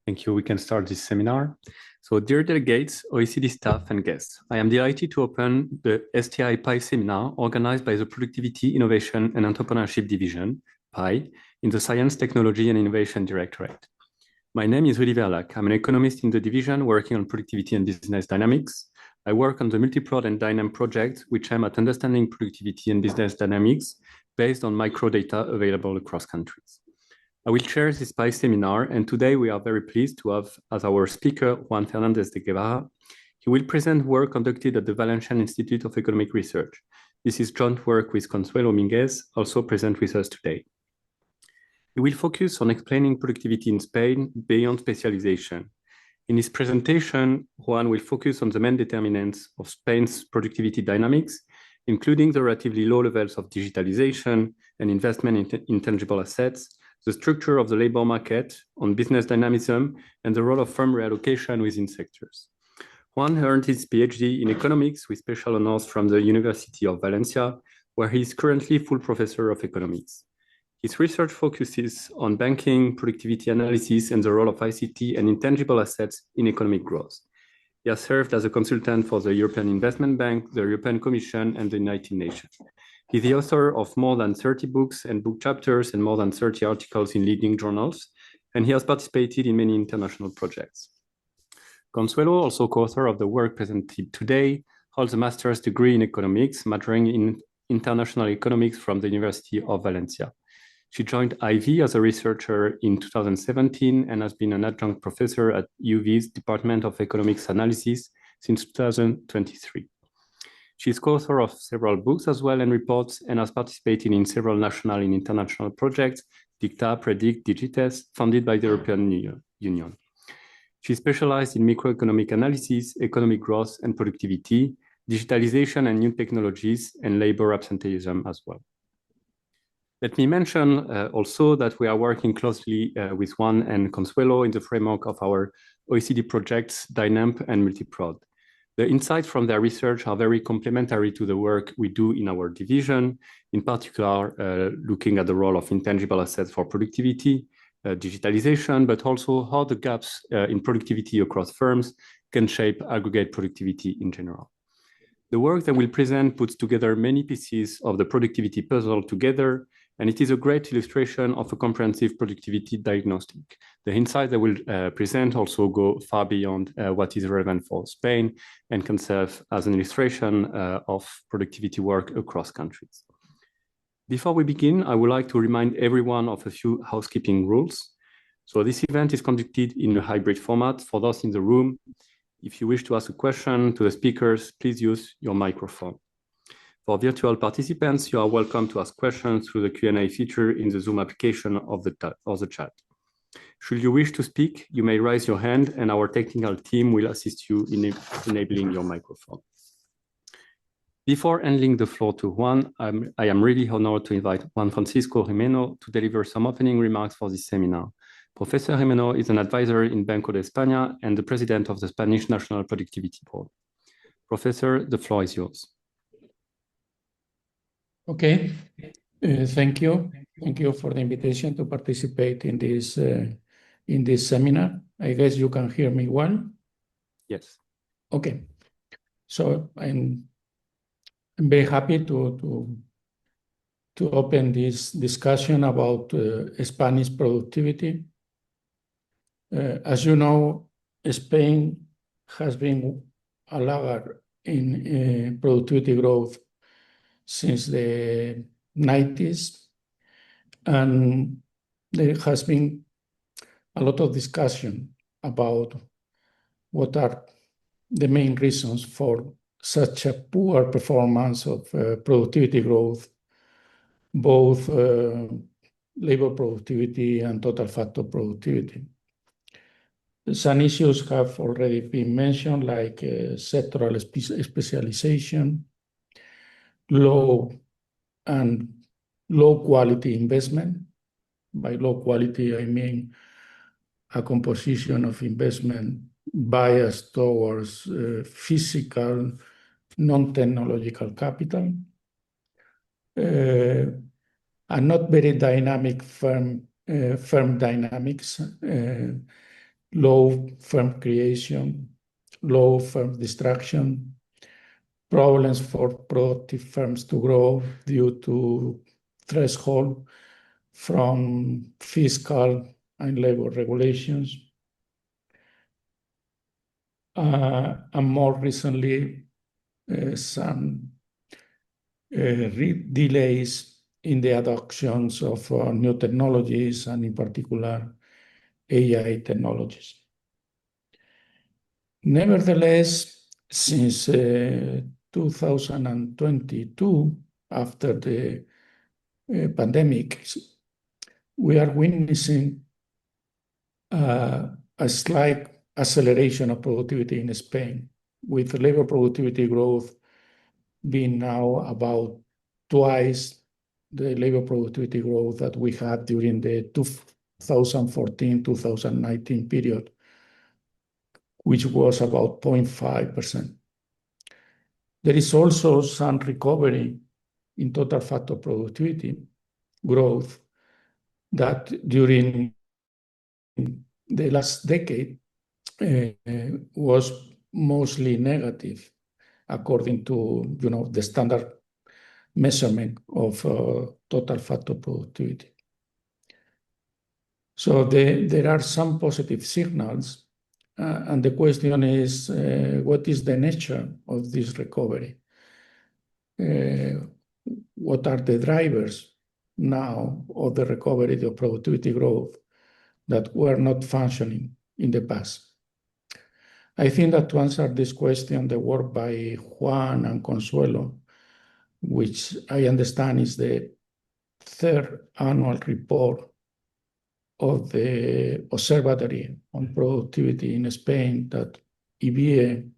Thank you. We can start this seminar. So, dear delegates, OECD staff and guests, I am delighted to open the STI PI seminar organized by the Productivity, Innovation and Entrepreneurship Division, PI, in the Science, Technology and Innovation Directorate. My name is Rudy Verlhac. I'm an economist in the division working on productivity and business dynamics. I work on the multi-prod and dynam project, which aim at understanding productivity and business dynamics based on microdata available across countries. I will chair this PI seminar, and today we are very pleased to have as our speaker Juan Fernández de Guevara. He will present work conducted at the Valencia Institute of Economic Research. This is joint work with Consuelo Minguez, also present with us today. He will focus on explaining productivity in Spain beyond specialization. In his presentation, Juan will focus on the main determinants of Spain's productivity dynamics, including the relatively low levels of digitalization and investment in intangible assets, the structure of the labor market, on business dynamism, and the role of firm reallocation within sectors. Juan earned his PhD in economics with special honors from the University of Valencia, where he is currently full professor of economics. His research focuses on banking, productivity analysis, and the role of ICT and intangible assets in economic growth. He has served as a consultant for the European Investment Bank, the European Commission, and the United Nations. He's the author of more than 30 books and book chapters and more than 30 articles in leading journals, and he has participated in many international projects. Consuelo, also co-author of the work presented today, holds a master's degree in economics, majoring in international economics from the University of Valencia. She joined Ivie as a researcher in 2017 and has been an adjunct professor at Ivie's Department of Economics Analysis since 2023. She is co-author of several books as well and reports, and has participated in several national and international projects, Dicta, Predict, Digites, funded by the European Union. She specialized in microeconomic analysis, economic growth and productivity, digitalization and new technologies, and labor absenteeism as well. Let me mention also that we are working closely with Juan and Consuelo in the framework of our OECD projects, Dynamp and Multiprod. The insights from their research are very complementary to the work we do in our division, in particular looking at the role of intangible assets for productivity, digitalization, but also how the gaps in productivity across firms can shape aggregate productivity in general. The work that we'll present puts together many pieces of the productivity puzzle together, and it is a great illustration of a comprehensive productivity diagnostic. The insights that we'll present also go far beyond what is relevant for Spain and can serve as an illustration of productivity work across countries. Before we begin, I would like to remind everyone of a few housekeeping rules. So this event is conducted in a hybrid format. For those in the room, if you wish to ask a question to the speakers, please use your microphone. For virtual participants, you are welcome to ask questions through the Q&A feature in the Zoom application of the chat. Should you wish to speak, you may raise your hand and our technical team will assist you in enabling your microphone. Before handing the floor to Juan, I am really honored to invite Juan Francisco Jimeno to deliver some opening remarks for this seminar. Professor Jimeno is an advisor in Banca de España and the president of the Spanish National Productivity Board. Professor, the floor is yours. Okay, thank you. Thank you for the invitation to participate in this seminar. I guess you can hear me well? Yes. Okay, so I'm very happy to open this discussion about Spanish productivity. As you know, Spain has been a laggard in productivity growth since the 90s, and there has been a lot of discussion about what are the main reasons for such a poor performance of productivity growth, both labor productivity and total factor productivity. Some issues have already been mentioned, like sectoral specialization, low quality investment. By low quality, I mean a composition of investment biased towards physical, non-technological capital, and not very dynamic firm dynamics, low firm creation, low firm destruction, problems for productive firms to grow due to threshold from fiscal and labor regulations. And more recently, some delays in the adoptions of new technologies, and in particular, AI technologies. Nevertheless, since 2022, after the pandemic, we are witnessing a slight acceleration of productivity in Spain, with labor productivity growth being now about twice the labor productivity growth that we had during the 2014-2019 period, which was about 0.5%. There is also some recovery in total factor productivity growth that during the last decade was mostly negative, according to the standard measurement of total factor productivity. So there are some positive signals, and the question is, what is the nature of this recovery? What are the drivers now of the recovery of productivity growth that were not functioning in the past? I think that to answer this question, the work by Juan and Consuelo, which I understand is the third annual report of the Observatory on Productivity in Spain that Ivie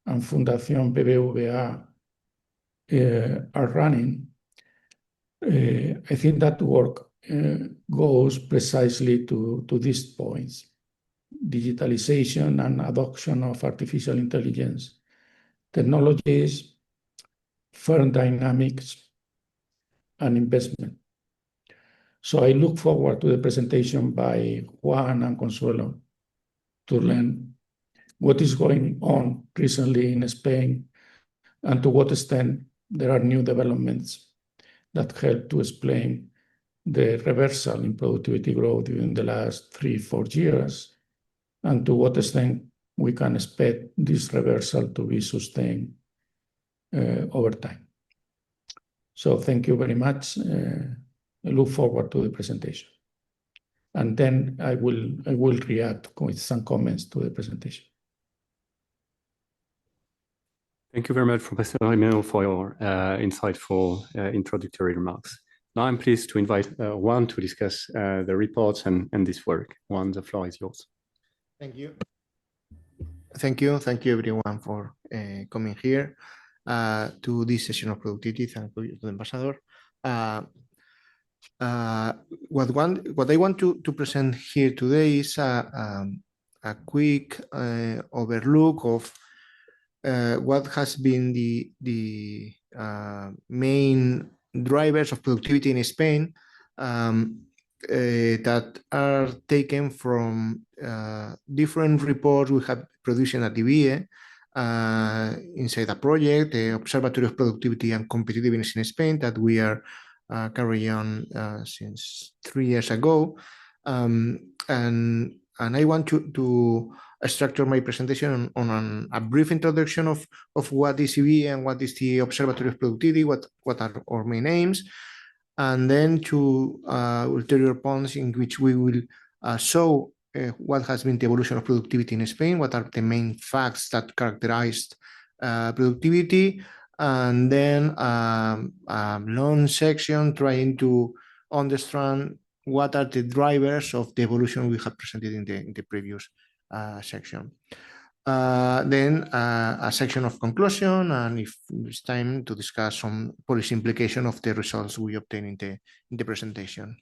and Fundación BBVA are running, I think that work goes precisely to these points: digitalisation and adoption of artificial intelligence, technologies, firm dynamics, and investment. So I look forward to the presentation by Juan and Consuelo to learn what is going on recently in Spain and to what extent there are new developments that help to explain the reversal in productivity growth during the last 3-4 years, and to what extent we can expect this reversal to be sustained over time. So thank you very much. I look forward to the presentation. And then I will react with some comments to the presentation. Thank you very much, Professor Jimeno, for your insightful introductory remarks. Now I'm pleased to invite Juan to discuss the reports and this work. Juan, the floor is yours. Thank you. Thank you everyone for coming here to this session of productivity. Thank you to the ambassador. What I want to present here today is a quick overlook of what has been the main drivers of productivity in Spain that are taken from different reports we have produced at Ivie inside a project, the Observatory of Productivity and Competitiveness in Spain, that we are carrying on since 3 years ago. And I want to structure my presentation on a brief introduction of what is Ivie and what is the Observatory of Productivity, what are our main aims, and then to ulterior points in which we will show what has been the evolution of productivity in Spain, what are the main facts that characterized productivity, and then a long section trying to understand what are the drivers of the evolution we have presented in the previous section. Then a section of conclusion, and if it's time to discuss some policy implication of the results we obtain in the presentation.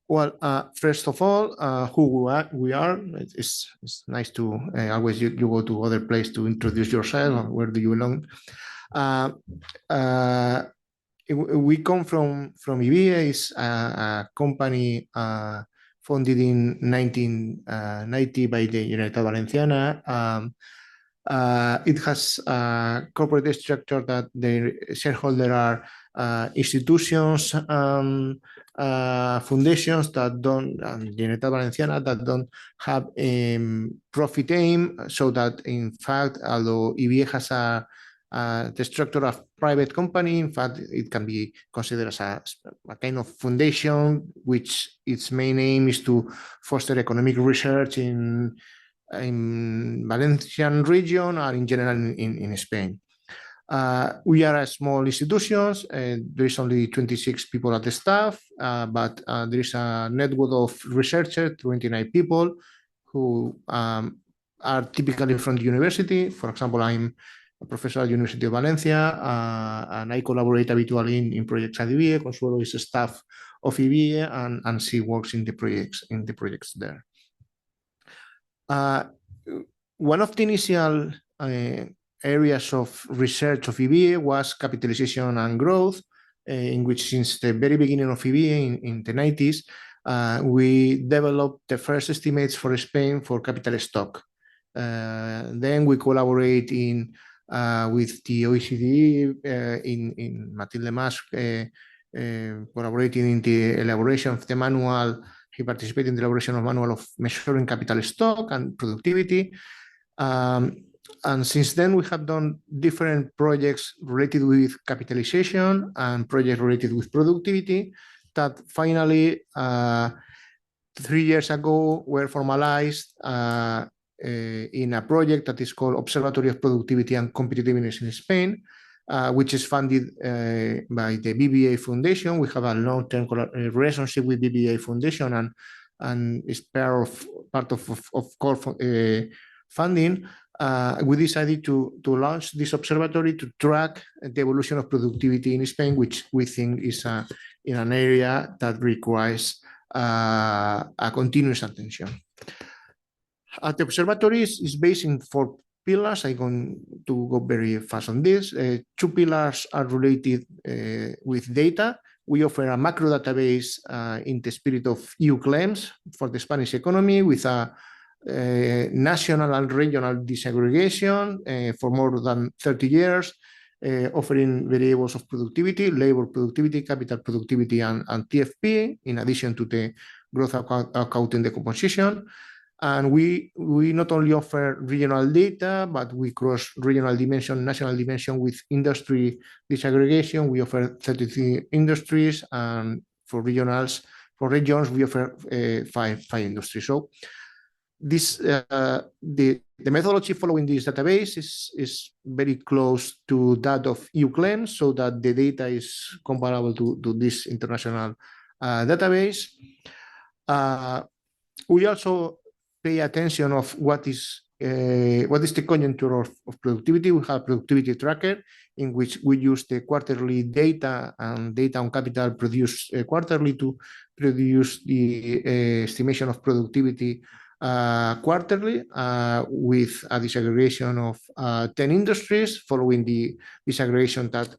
Well, first of all, who we are. It's nice to always you go to other place to introduce yourself, where do you belong. We come from Ivie, is a company founded in 1990 by the Universitat Valenciana. It has a corporate structure that the shareholder are institutions, foundations that don't, Universitat Valenciana, that don't have profit aim, so that in fact, although Ivie has the structure of private company, in fact, it can be considered as a kind of foundation, which its main aim is to foster economic research in Valencian region or in general in Spain. We are a small institution. There is only 26 people at the staff, but there is a network of researchers, 29 people, who are typically from the university. For example, I'm a professor at the University of Valencia, and I collaborate habitually in projects at Ivie. Consuelo is a staff of Ivie, and she works in the projects there. One of the initial areas of research of Ivie was capitalization and growth, in which since the very beginning of Ivie in the 90s, we developed the first estimates for Spain for capital stock. Then we collaborate with the OECD in Matilde Mas, collaborating in the elaboration of the manual. He participated in the elaboration of manual of measuring capital stock and productivity. And since then, we have done different projects related with capitalization and projects related with productivity that finally, 3 years ago, were formalized in a project that is called Observatory of Productivity and Competitiveness in Spain, which is funded by the BBA Foundation. We have a long-term relationship with BBA Foundation and is part of core funding. We decided to launch this observatory to track the evolution of productivity in Spain, which we think is in an area that requires a continuous attention. The observatory is based in 4 pillars. I'm going to go very fast on this. 2 pillars are related with data. We offer a macro database in the spirit of EU claims for the Spanish economy, with a national and regional disaggregation for more than 30 years, offering variables of productivity, labor productivity, capital productivity, and TFP, in addition to the growth accounting decomposition. And we not only offer regional data, but we cross regional dimension, national dimension with industry disaggregation. We offer 33 industries, and for regions, we offer 5 industries. So this the methodology following this database is very close to that of EU claims, so that the data is comparable to this international database. We also pay attention of what is the conjuncture of productivity. We have productivity tracker, in which we use the quarterly data and data on capital produced quarterly to produce the estimation of productivity quarterly, with a disaggregation of 10 industries, following the disaggregation that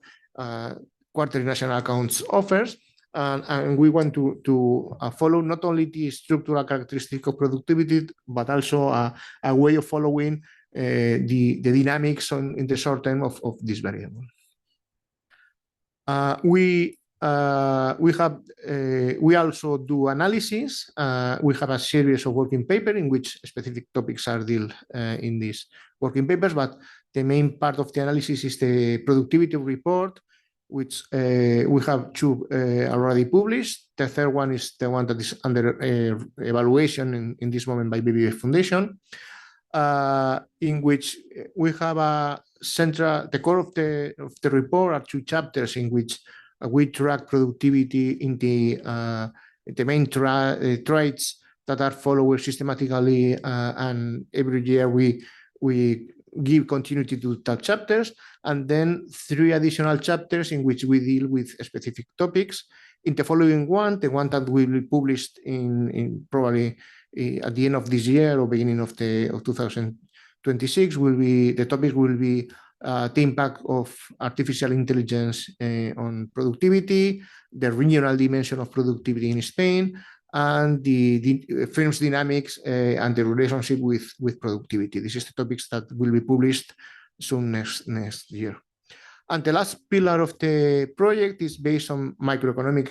quarterly national accounts offers. And we want to follow not only the structural characteristic of productivity, but also a way of following the dynamics in the short term of this variable. We also do analysis. We have a series of working papers in which specific topics are dealt in these working papers, but the main part of the analysis is the productivity report, which we have 2 already published. The third one is the one that is under evaluation in this moment by BBVA Foundation, in which we have the core of the report are 2 chapters in which we track productivity in the main traits that are followed systematically, and every year we give continuity to that chapters, and then 3 additional chapters in which we deal with specific topics. In the following one, the one that will be published in probably at the end of this year or beginning of 2026, the topic will be the impact of artificial intelligence on productivity, the regional dimension of productivity in Spain, and the firm's dynamics and the relationship with productivity. This is the topics that will be published soon next year. And the last pillar of the project is based on macroeconomic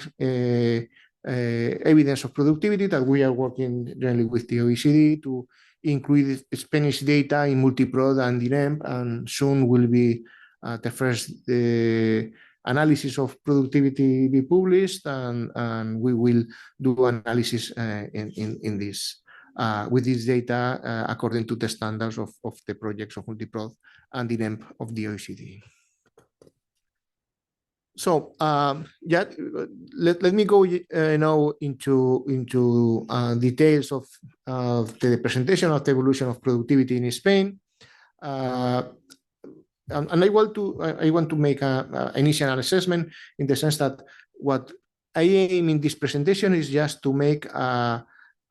evidence of productivity that we are working generally with the OECD to include Spanish data in multi-prod and DINEM, and soon will be the first analysis of productivity be published, and we will do analysis in this with this data according to the standards of the projects of multi-prod and DINEM of the OECD. So yeah, let me go now into details of the presentation of the evolution of productivity in Spain, and I want to make an initial assessment in the sense that what I aim in this presentation is just to make a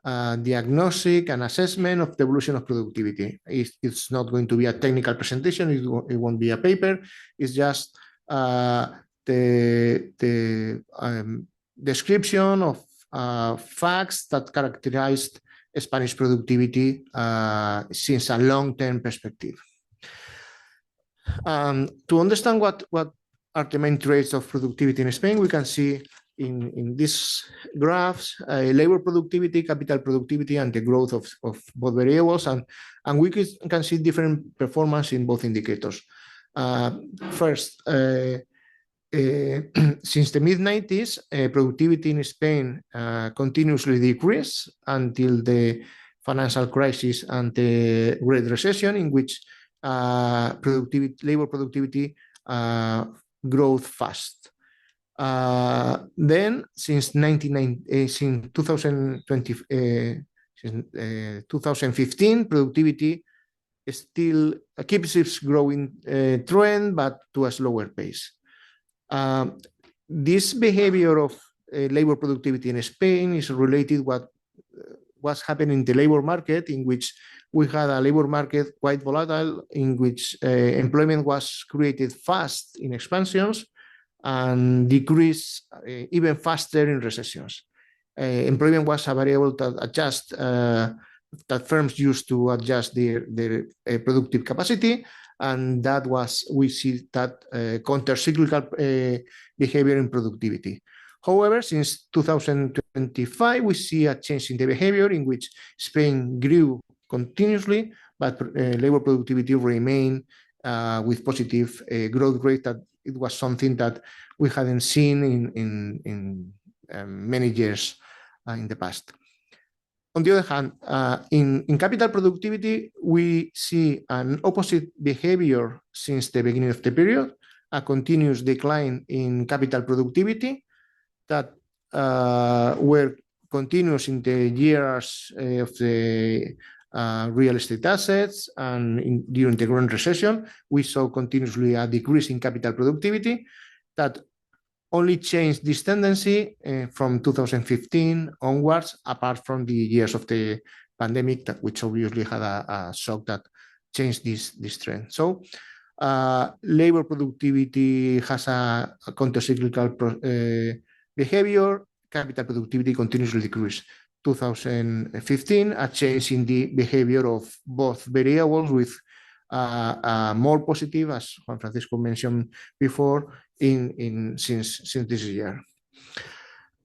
diagnostic and assessment of the evolution of productivity. It's not going to be a technical presentation. It won't be a paper. It's just the description of facts that characterized Spanish productivity since a long-term perspective. To understand what are the main traits of productivity in Spain, we can see in these graphs labor productivity, capital productivity, and the growth of both variables, and we can see different performance in both indicators. First, since the mid-90s, productivity in Spain continuously decreased until the financial crisis and the Great Recession, in which labor productivity growth fast. Then, since 2015, productivity still keeps its growing trend, but to a slower pace. This behavior of labor productivity in Spain is related to what's happening in the labor market, in which we had a labor market quite volatile, in which employment was created fast in expansions and decreased even faster in recessions. Employment was a variable that adjust that firms used to adjust their productive capacity, and that was, we see that counter-cyclical behavior in productivity. However, since 2025, we see a change in the behavior in which Spain grew continuously, but labor productivity remained with positive growth rate. That it was something that we hadn't seen in many years in the past. On the other hand, in capital productivity, we see an opposite behavior since the beginning of the period, a continuous decline in capital productivity that were continuous in the years of the real estate assets, and during the Great Recession, we saw continuously a decrease in capital productivity that only changed this tendency from 2015 onwards, apart from the years of the pandemic, which obviously had a shock that changed this trend. So labor productivity has a counter-cyclical behavior. Capital productivity continuously decreased. 2015, a change in the behavior of both variables with more positive, as Juan Francisco mentioned before, since this year.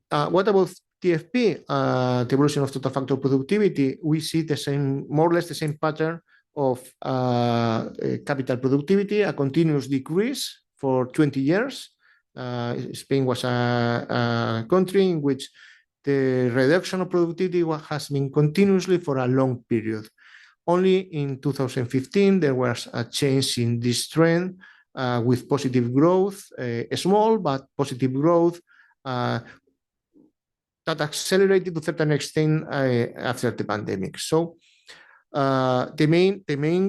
What about TFP, the evolution of total factor productivity? We see the same, more or less the same pattern of capital productivity, a continuous decrease for 20 years. Spain was a country in which the reduction of productivity has been continuously for a long period. Only in 2015, there was a change in this trend with positive growth, small but positive growth that accelerated to a certain extent after the pandemic. So the main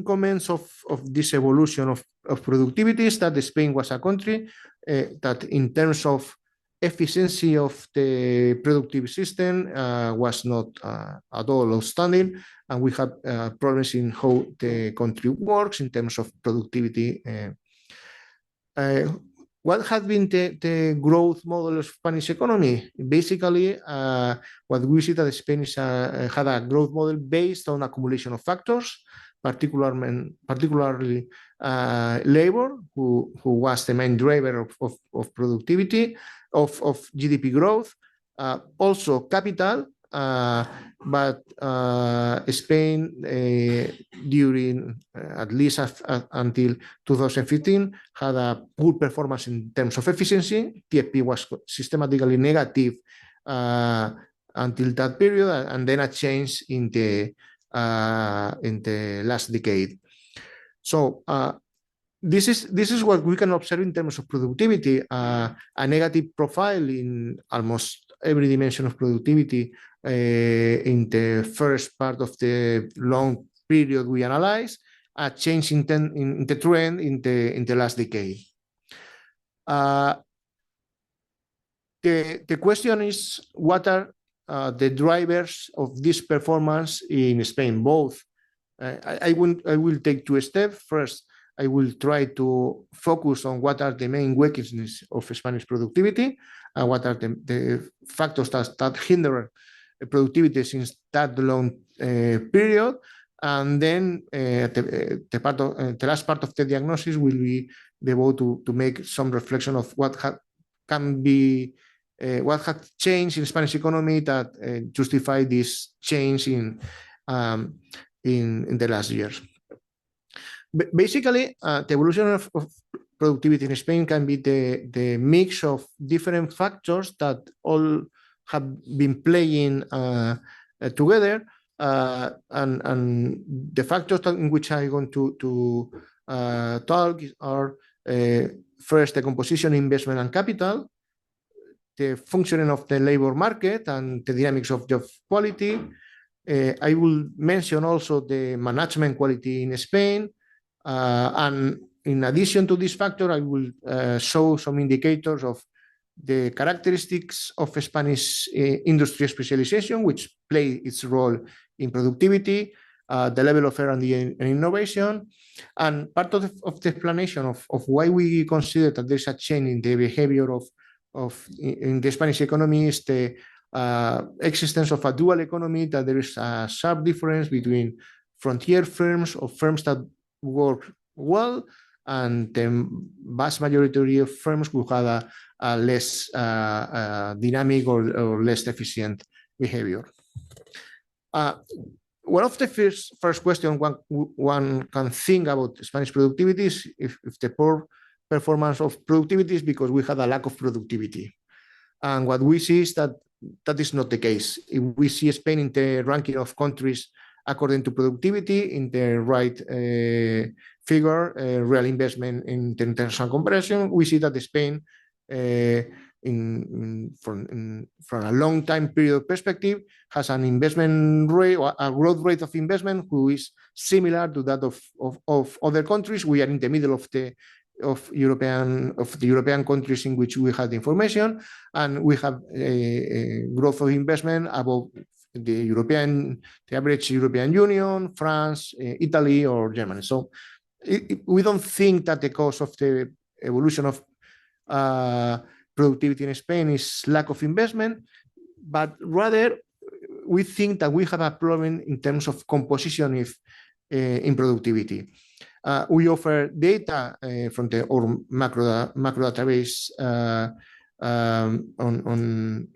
comments of this evolution of productivity is that Spain was a country that in terms of efficiency of the productive system was not at all outstanding, and we have problems in how the country works in terms of productivity. what has been the growth model of Spanish economy? Basically, what we see that Spain had a growth model based on accumulation of factors, particularly labor, who was the main driver of productivity, of GDP growth, also capital, but Spain, during at least until 2015, had a poor performance in terms of efficiency. TFP was systematically negative until that period, and then a change in the last decade. So this is what we can observe in terms of productivity, a negative profile in almost every dimension of productivity in the first part of the long period we analyze, a change in the trend in the last decade. The question is, what are the drivers of this performance in Spain? Both. I will take two steps. First, I will try to focus on what are the main weaknesses of Spanish productivity, and what are the factors that hinder productivity since that long period. And then the last part of the diagnosis will be devoted to make some reflection of what has changed in the Spanish economy that justify this change in the last years. Basically, the evolution of productivity in Spain can be the mix of different factors that all have been playing together, and the factors in which I'm going to talk are first, the composition, investment, and capital, the functioning of the labor market and the dynamics of job quality. I will mention also the management quality in Spain, and in addition to this factor, I will show some indicators of the characteristics of Spanish industry specialization, which play its role in productivity, the level of R&D and innovation, and part of the explanation of why we consider that there's a change in the behavior in the Spanish economy is the existence of a dual economy, that there is a sharp difference between frontier firms or firms that work well and the vast majority of firms who have a less dynamic or less efficient behavior. One of the first questions one can think about Spanish productivity is if the poor performance of productivity is because we had a lack of productivity. And what we see is that is not the case. If we see Spain in the ranking of countries according to productivity, in the right figure, real investment in the international comparison, we see that Spain, from a long time period perspective, has an investment rate, or a growth rate of investment, who is similar to that of other countries. We are in the middle of the European countries in which we had information, and we have a growth of investment above the average European Union, France, Italy, or Germany. So we don't think that the cause of the evolution of productivity in Spain is lack of investment, but rather we think that we have a problem in terms of composition in productivity. We offer data from our macro database on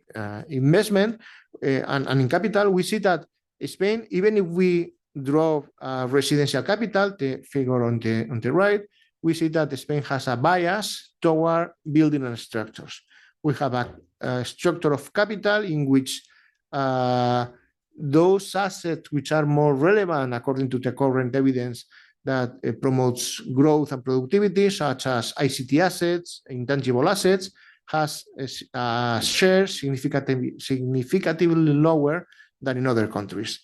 investment, and in capital, we see that Spain, even if we draw residential capital, the figure on the right, we see that Spain has a bias toward building and structures. We have a structure of capital in which those assets which are more relevant according to the current evidence that promotes growth and productivity, such as ICT assets, intangible assets, has a share significantly lower than in other countries.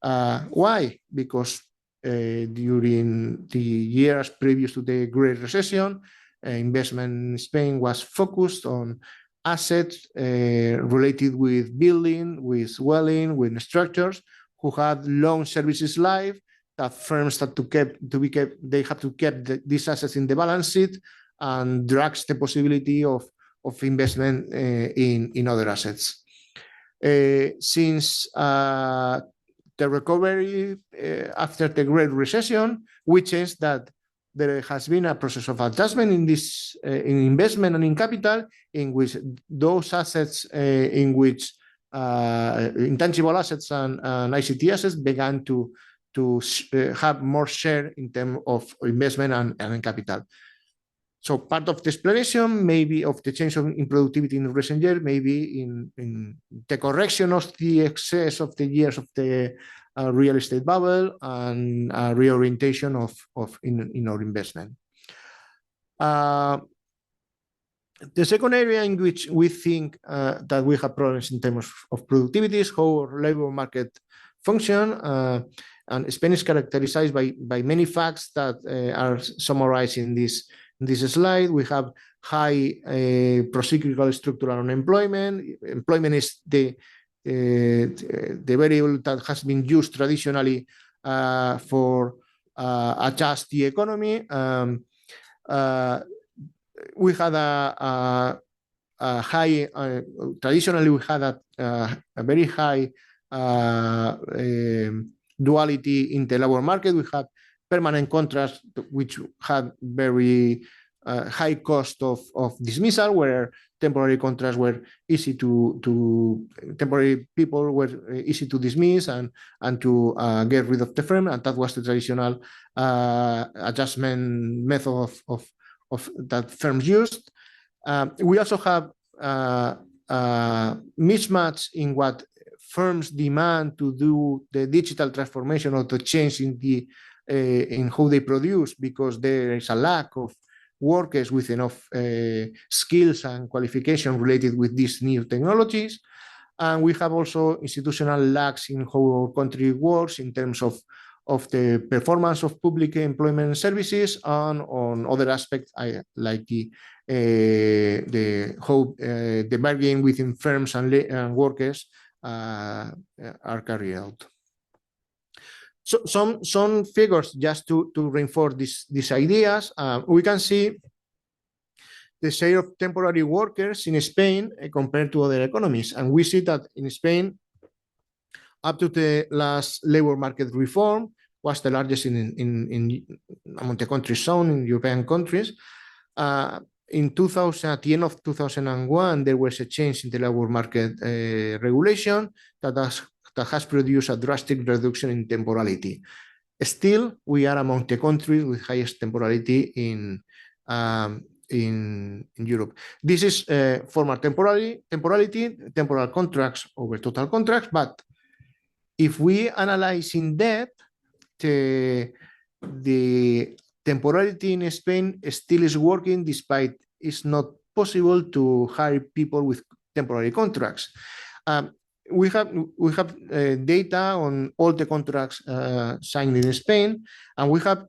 Why? Because during the years previous to the Great Recession, investment in Spain was focused on assets related with building, with dwelling, with structures, who had long services life, that firms that they have to keep these assets in the balance sheet, and drugs the possibility of investment in other assets. Since the recovery after the Great Recession, which is that there has been a process of adjustment in this in investment and in capital, in which those assets in which intangible assets and ICT assets began to have more share in terms of investment and in capital. So part of the explanation, maybe of the change in productivity in recent years, maybe in the correction of the excess of the years of the real estate bubble and reorientation in our investment. The second area in which we think that we have problems in terms of productivity is how our labor market function. And Spain is characterized by many facts that are summarized in this slide. We have high procyclical structural unemployment. Employment is the variable that has been used traditionally for adjust the economy. We had a high, traditionally we had a very high duality in the labor market. We had permanent contracts which had very high cost of dismissal, where temporary contracts were easy temporary people were easy to dismiss and to get rid of the firm, and that was the traditional adjustment method of that firms used. We also have mismatch in what firms demand to do the digital transformation or the change in how they produce, because there is a lack of workers with enough skills and qualification related with these new technologies. And we have also institutional lacks in how our country works in terms of the performance of public employment services, and on other aspects like the bargaining within firms and workers are carried out. So some figures just to reinforce these ideas. We can see the share of temporary workers in Spain compared to other economies, and we see that in Spain, up to the last labor market reform, was the largest among the countries shown in European countries. In 2000, at the end of 2001, there was a change in the labor market regulation that has produced a drastic reduction in temporality. Still, we are among the countries with highest temporality in Europe. This is formal temporality, temporal contracts over total contracts. But if we analyze in depth, the temporality in Spain still is working, despite it's not possible to hire people with temporary contracts. We have data on all the contracts signed in Spain, and we have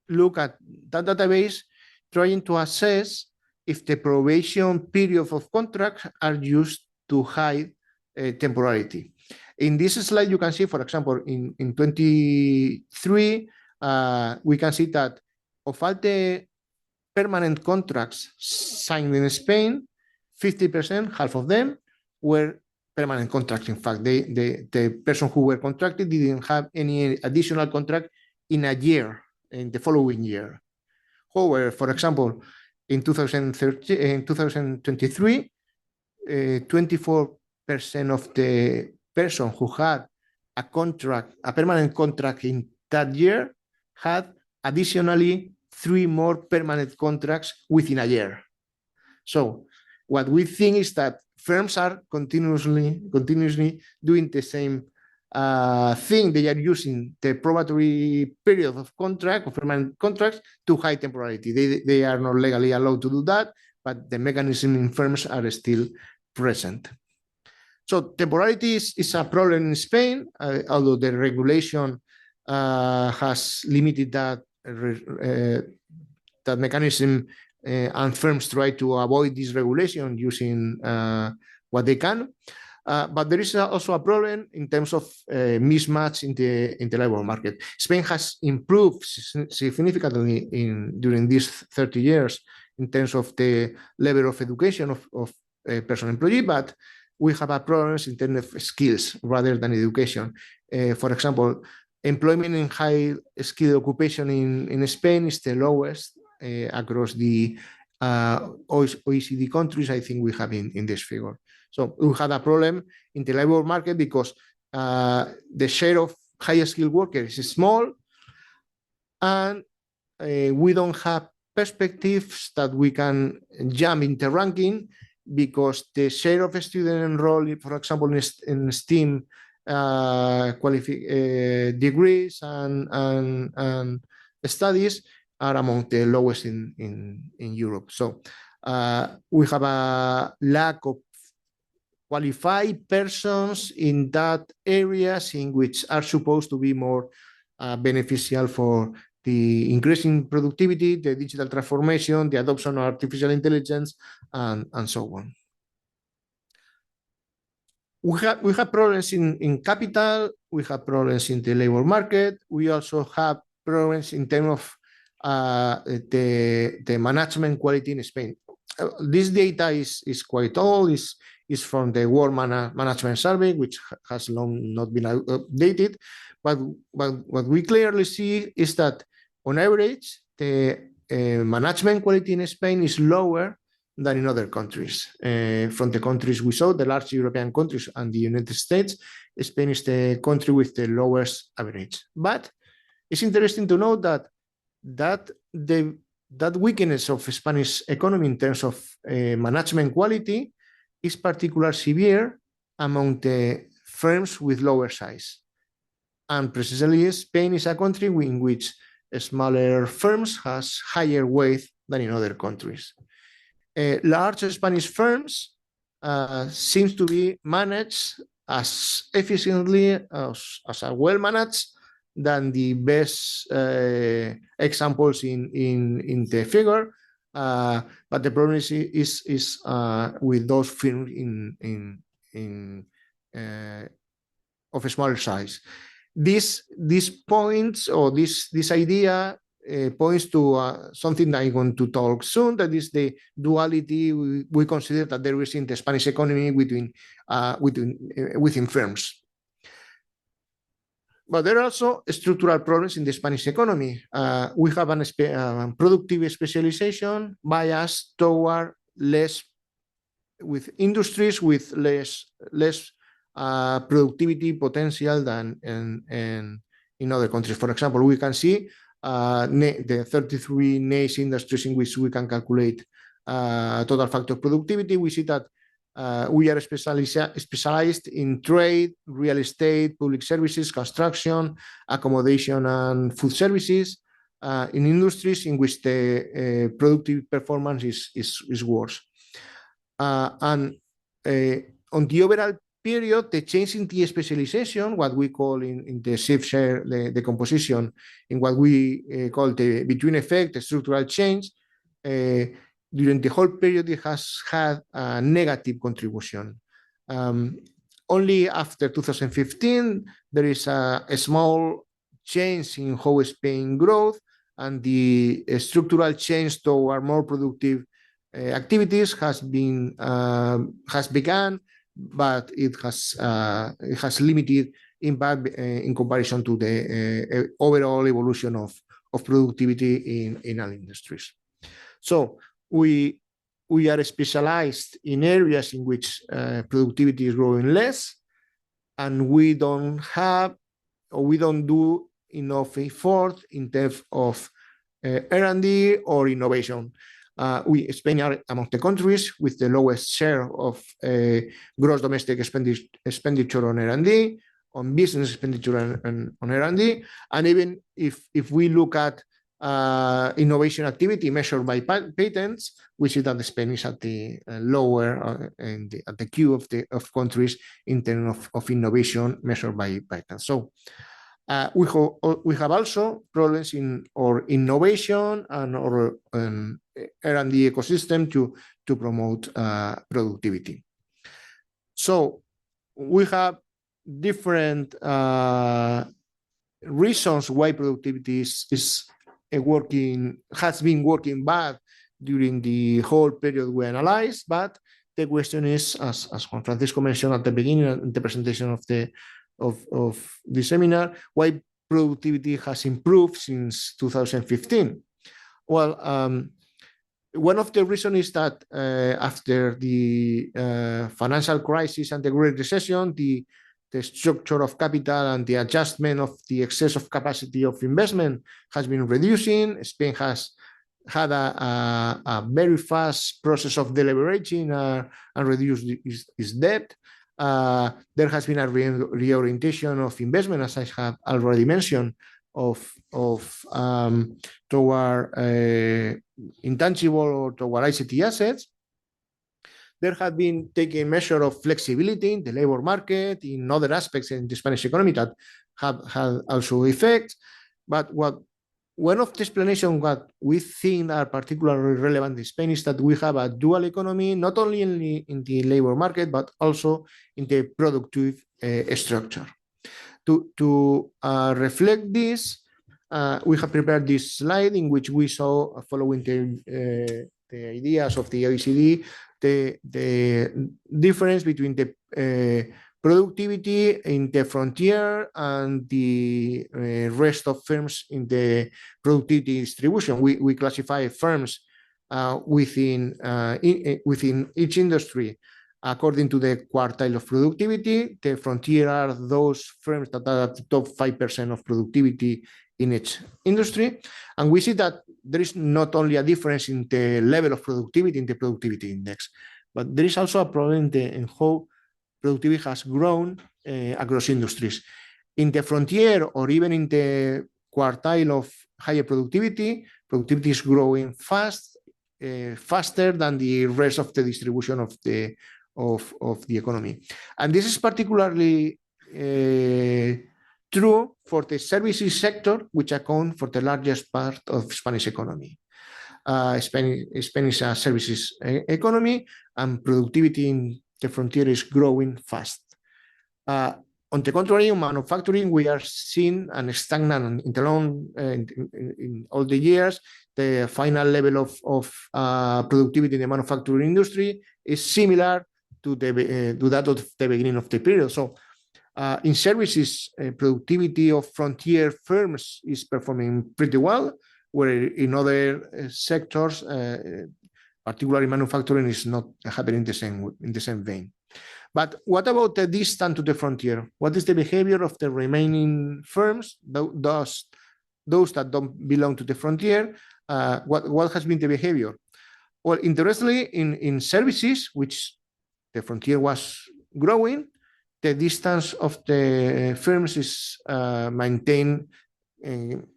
looked at that database trying to assess if the probation period of contracts are used to hide temporality. In this slide, you can see, for example, in 23, we can see that of all the permanent contracts signed in Spain, 50%, half of them, were permanent contracts. In fact, the person who were contracted didn't have any additional contract in a year, in the following year. However, for example, in 2023, 24% of the person who had a permanent contract in that year, had additionally 3 more permanent contracts within a year. So what we think is that firms are continuously doing the same thing. They are using the probatory period of contract, of permanent contracts, to hide temporality. They are not legally allowed to do that, but the mechanism in firms are still present. So temporality is a problem in Spain, although the regulation has limited that mechanism, and firms try to avoid this regulation using what they can. But there is also a problem in terms of mismatch in the labor market. Spain has improved significantly during these 30 years in terms of the level of education of a person employee, but we have a problems in terms of skills rather than education. For example, employment in high skilled occupation in Spain is the lowest across the OECD countries. I think we have in this figure. So we had a problem in the labor market because the share of high skilled workers is small, and we don't have perspectives that we can jump into ranking, because the share of student enrolled, for example, in STEAM degrees and studies are among the lowest in Europe. So we have a lack of qualified persons in that areas in which are supposed to be more beneficial for the increasing productivity, the digital transformation, the adoption of artificial intelligence, and so on. We have problems in capital, we have problems in the labor market, we also have problems in terms of the management quality in Spain. This data is quite old, is from the World Management Survey, which has long not been updated. But what we clearly see is that on average, the management quality in Spain is lower than in other countries. From the countries we saw, the large European countries and the United States, Spain is the country with the lowest average. But it's interesting to note that weakness of Spanish economy in terms of management quality is particularly severe among the firms with lower size. And precisely, Spain is a country in which smaller firms has higher weight than in other countries. Large Spanish firms seems to be managed as efficiently as well managed than the best examples in the figure. But the problem is with those firms of a smaller size. This points, or this idea points to something that I'm going to talk soon, that is the duality we consider that there is in the Spanish economy within firms. But there are also structural problems in the Spanish economy. We have a productive specialization bias toward less with industries with less productivity potential than in other countries. For example, we can see the 33 niche industries in which we can calculate total factor of productivity. We see that we are specialized in trade, real estate, public services, construction, accommodation, and food services, in industries in which the productive performance is worse. And on the overall period, the change in the specialization, what we call in the shift share, the composition, in what we call the between effect, the structural change, during the whole period, it has had a negative contribution. Only after 2015, there is a small change in how Spain growth, and the structural change toward more productive activities has begun, but it has limited impact in comparison to the overall evolution of productivity in all industries. So we are specialized in areas in which productivity is growing less, and we don't do enough effort in terms of R&D or innovation. Spain are among the countries with the lowest share of gross domestic expenditure on R&D, on business expenditure on R&D, and even if we look at innovation activity measured by patents, we see that Spain is at the lower at the queue of countries in terms of innovation measured by patents. So we have also problems in our innovation and our R&D ecosystem to promote productivity. So we have different reasons why productivity has been working bad during the whole period we analyzed, but the question is, as Juan Francisco mentioned at the beginning in the presentation of the seminar, why productivity has improved since 2015. Well, one of the reasons is that after the financial crisis and the Great Recession, the structure of capital and the adjustment of the excess of capacity of investment has been reducing. Spain has had a very fast process of deleveraging and reduced its debt. There has been a reorientation of investment, as I have already mentioned, toward intangible or toward ICT assets. There have been taken measure of flexibility in the labor market, in other aspects in the Spanish economy that have had also effects. But one of the explanations what we think are particularly relevant in Spain is that we have a dual economy, not only in the labor market, but also in the productive structure. To reflect this, we have prepared this slide in which we saw, following the ideas of the OECD, the difference between the productivity in the frontier and the rest of firms in the productivity distribution. We classify firms within each industry according to the quartile of productivity. The frontier are those firms that are at the top 5% of productivity in each industry. And we see that there is not only a difference in the level of productivity in the productivity index, but there is also a problem in how productivity has grown across industries. In the frontier or even in the quartile of higher productivity is growing faster than the rest of the distribution of the economy. And this is particularly true for the services sector, which account for the largest part of Spanish economy. Spain is a services economy, and productivity in the frontier is growing fast. On the contrary, in manufacturing, we are seeing an stagnant in all the years. The final level of productivity in the manufacturing industry is similar to that of the beginning of the period. So in services, productivity of frontier firms is performing pretty well, where in other sectors, particularly manufacturing, is not happening in the same vein. But what about the distance to the frontier? What is the behavior of the remaining firms, those that don't belong to the frontier? What has been the behavior? Well, interestingly, in services, which the frontier was growing, the distance of the firms is maintained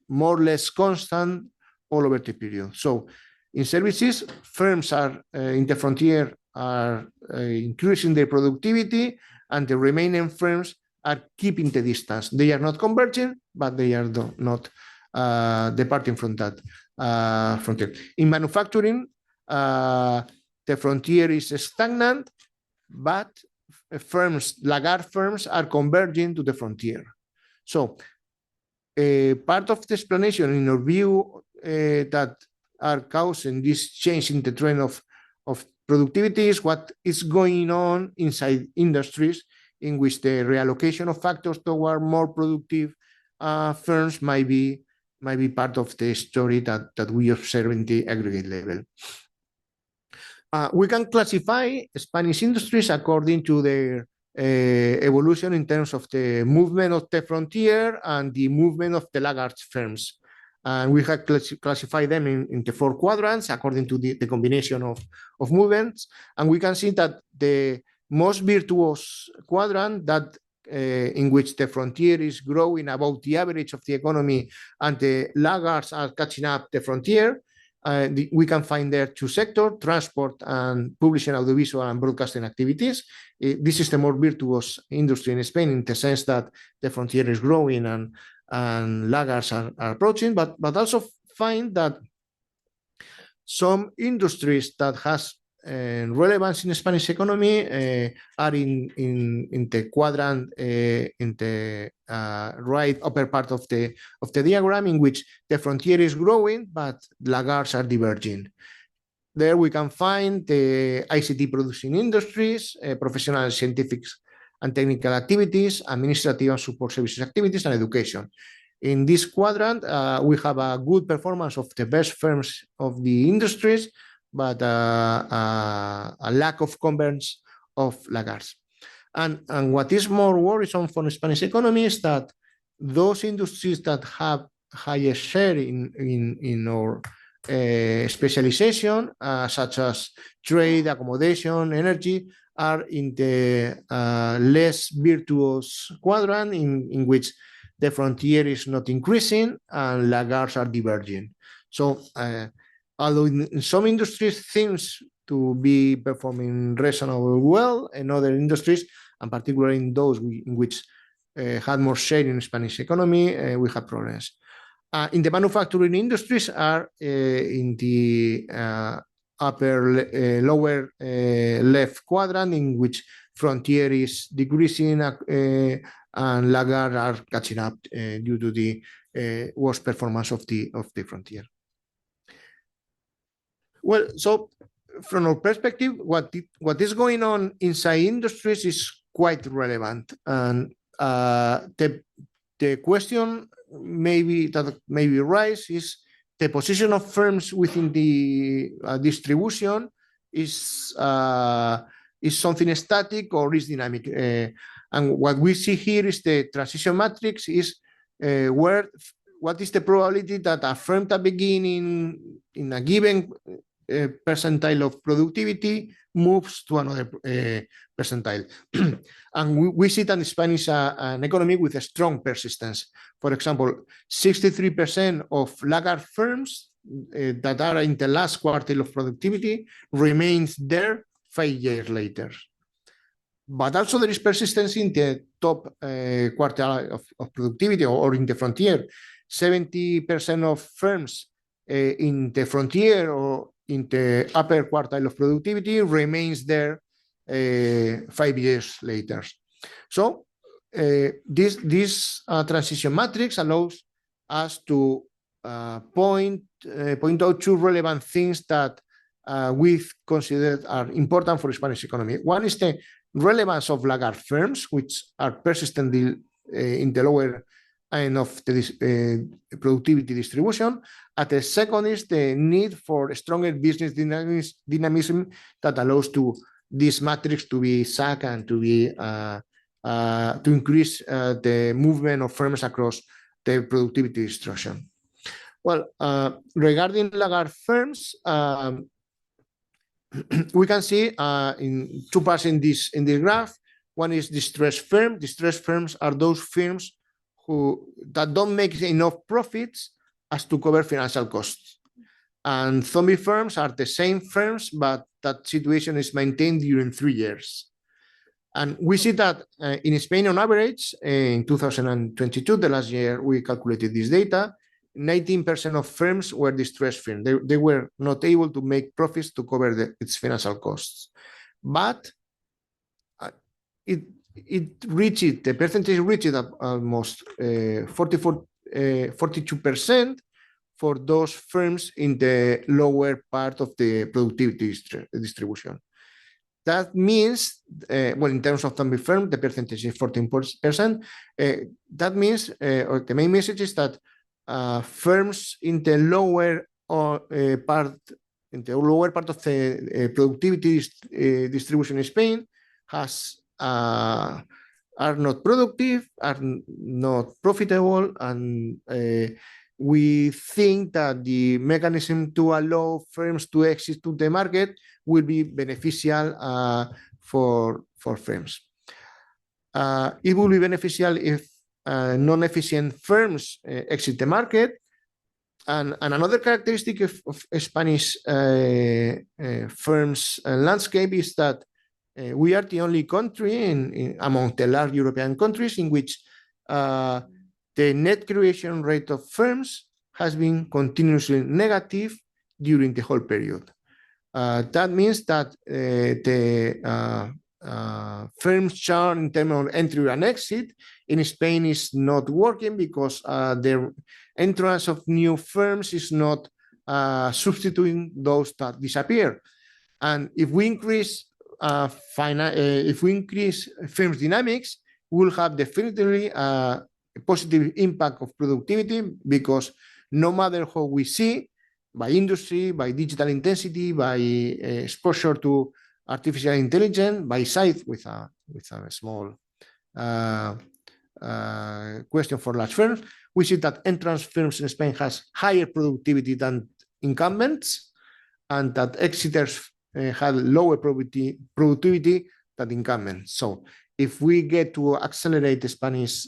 more or less constant all over the period. So in services, firms are in the frontier are increasing their productivity, and the remaining firms are keeping the distance. They are not converging, but they are not departing from that frontier. In manufacturing, the frontier is stagnant, but laggard firms are converging to the frontier. So part of the explanation, in our view, that are causing this change in the trend of productivity is what is going on inside industries, in which the reallocation of factors toward more productive firms might be part of the story that we observe in the aggregate level. We can classify Spanish industries according to their evolution in terms of the movement of the frontier and the movement of the laggard firms. And we have classified them in the 4 quadrants according to the combination of movements. And we can see that the most virtuous quadrant, that in which the frontier is growing above the average of the economy and the laggards are catching up the frontier, we can find there 2 sectors, transport and publishing, audiovisual and broadcasting activities. This is the more virtuous industry in Spain, in the sense that the frontier is growing and laggards are approaching, but also find that some industries that has relevance in the Spanish economy are in the quadrant in the right upper part of the diagram, in which the frontier is growing but laggards are diverging. there we can find the ICT producing industries, professional scientific and technical activities, administrative and support services activities, and education. In this quadrant, we have a good performance of the best firms of the industries, but a lack of convergence of laggards. And what is more worrisome for the Spanish economy is that those industries that have higher share in our specialization, such as trade, accommodation, energy, are in the less virtuous quadrant, in which the frontier is not increasing and laggards are diverging. So although in some industries seems to be performing reasonably well, in other industries, and particularly in those in which had more share in the Spanish economy, we have progress. In the manufacturing industries are in the lower left quadrant, in which frontier is decreasing and laggards are catching up due to the worst performance of the frontier. Well, so from our perspective, what is going on inside industries is quite relevant, and the question that maybe rise is the position of firms within the distribution is something static or is dynamic. And what we see here is the transition matrix is what is the probability that a firm that begin in a given percentile of productivity moves to another percentile. And we see that in Spanish an economy with a strong persistence. For example, 63% of laggard firms that are in the last quartile of productivity remains there 5 years later. But also there is persistence in the top quartile of productivity or in the frontier. 70% of firms in the frontier or in the upper quartile of productivity remains there 5 years later. So this transition matrix allows us to point out two relevant things that we've considered are important for the Spanish economy. One is the relevance of laggard firms, which are persistently in the lower end of the productivity distribution. And the second is the need for a stronger business dynamism that allows to this matrix to be sucked and to be to increase the movement of firms across the productivity distribution. Well, regarding laggard firms, we can see in two parts in this graph. One is distressed firm. Distressed firms are those firms that don't make enough profits as to cover financial costs. And zombie firms are the same firms, but that situation is maintained during 3 years. And we see that in Spain, on average, in 2022, the last year we calculated this data, 19% of firms were distressed firms. They were not able to make profits to cover its financial costs. But the percentage reached almost 42% for those firms in the lower part of the productivity distribution. That means, well, in terms of zombie firm, the percentage is 14%. That means, or the main message is that firms in the lower part of the productivity distribution in Spain are not productive, are not profitable, and we think that the mechanism to allow firms to exit to the market will be beneficial for firms. It will be beneficial if non-efficient firms exit the market. And another characteristic of Spanish firms landscape is that we are the only country among the large European countries in which the net creation rate of firms has been continuously negative during the whole period. That means that the firms churn in terms of entry and exit in Spain is not working because the entrance of new firms is not substituting those that disappear. And if we increase firms dynamics, we'll have definitely a positive impact of productivity, because no matter how we see, by industry, by digital intensity, by exposure to artificial intelligence, by size, with a small question for large firms, we see that entrance firms in Spain has higher productivity than incumbents, and that exiters had lower productivity than incumbents. So if we get to accelerate the Spanish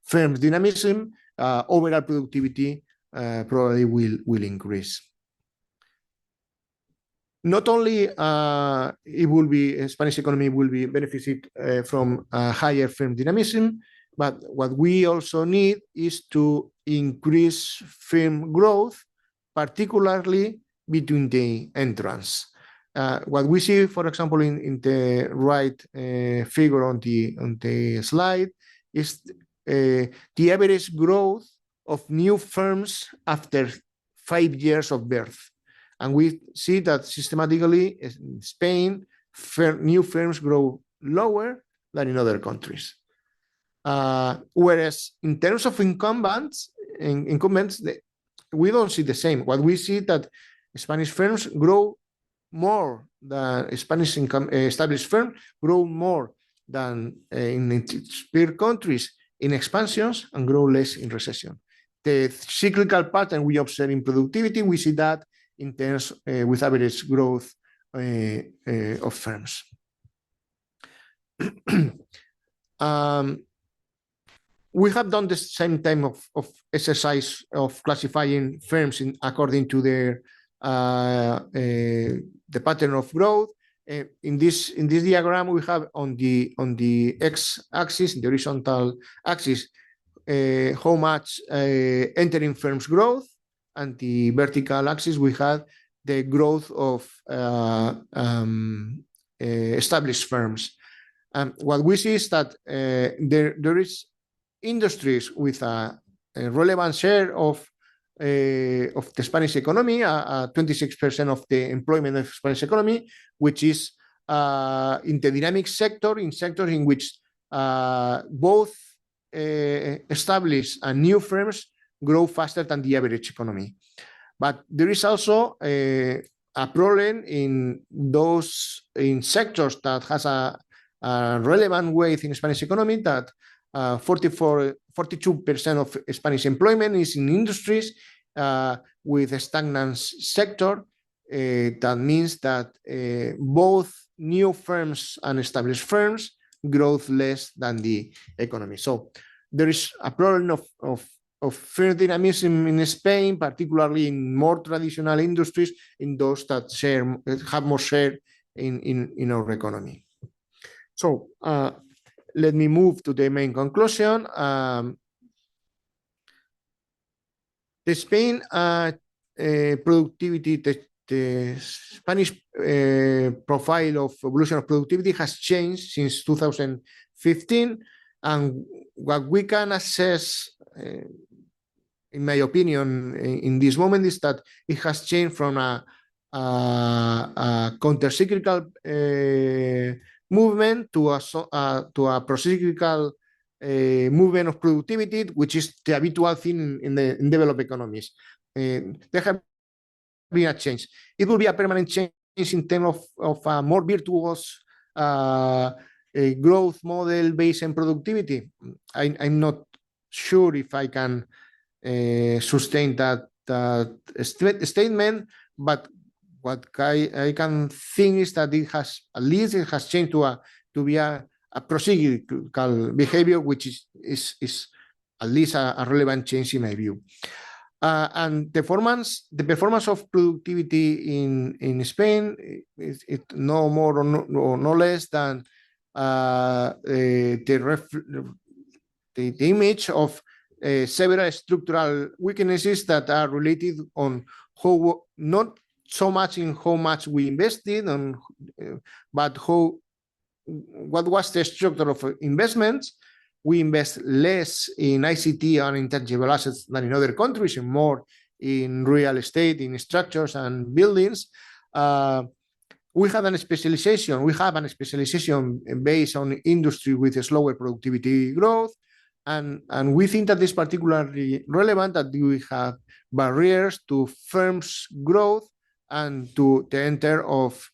firms dynamism, overall productivity probably will increase. Not only it will be Spanish economy will be benefited from higher firm dynamism, but what we also need is to increase firm growth, particularly between the entrants. What we see, for example, in the right figure on the slide, is the average growth of new firms after 5 years of birth. And we see that systematically in Spain, new firms grow lower than in other countries. Whereas in terms of incumbents, we don't see the same. What we see that Spanish firms grow more than Spanish established firms grow more than in peer countries in expansions, and grow less in recession. The cyclical pattern we observe in productivity, we see that in terms with average growth of firms. We have done the same type of exercise of classifying firms according to their the pattern of growth. In this diagram, we have on the x-axis, the horizontal axis, how much entering firms growth, and the vertical axis we have the growth of established firms. What we see is that there is industries with a relevant share of the Spanish economy, 26% of the employment of Spanish economy, which is in the dynamic sector, in sectors in which both established and new firms grow faster than the average economy. But there is also a problem in sectors that has a relevant weight in Spanish economy, that 42% of Spanish employment is in industries with a stagnant sector. That means that both new firms and established firms grow less than the economy. So there is a problem of firm dynamism in Spain, particularly in more traditional industries, in those that have more share in our economy. So let me move to the main conclusion. The Spain productivity, the Spanish profile of evolution of productivity has changed since 2015, and what we can assess, in my opinion, in this moment, is that it has changed from a counter-cyclical movement to a pro-cyclical movement of productivity, which is the habitual thing in developed economies. There have been a change. It will be a permanent change in terms of a more virtuous growth model based on productivity. I'm not sure if I can sustain that statement, but what I can think is that it has changed to be a pro-cyclical behavior, which is at least a relevant change in my view. And the performance of productivity in Spain is no more or no less than the image of several structural weaknesses that are related on how, not so much in how much we invested but what was the structure of investments. We invest less in ICT and intangible assets than in other countries, and more in real estate, in structures and buildings. We have a specialization. We have a specialization based on industry with a slower productivity growth. And we think that is particularly relevant that we have barriers to firms' growth and to the enter of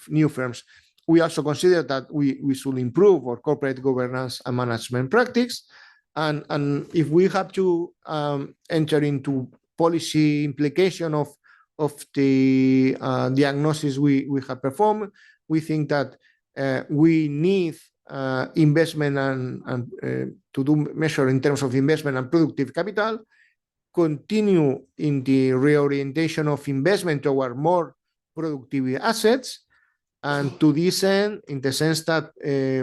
new firms. We also consider that we should improve our corporate governance and management practice. And if we have to enter into policy implication of the diagnosis we have performed, we think that we need investment and to do measure in terms of investment and productive capital, continue in the reorientation of investment toward more productive assets, and to this end, in the sense that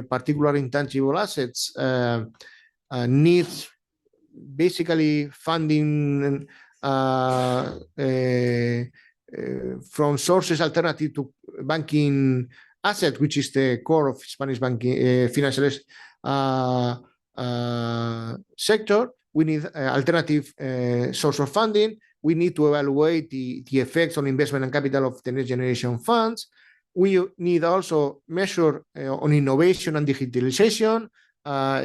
particular intangible assets needs basically funding from sources alternative to banking asset, which is the core of Spanish banking financial sector. We need alternative source of funding. We need to evaluate the effects on investment and capital of the next generation funds. We need also measure on innovation and digitalisation,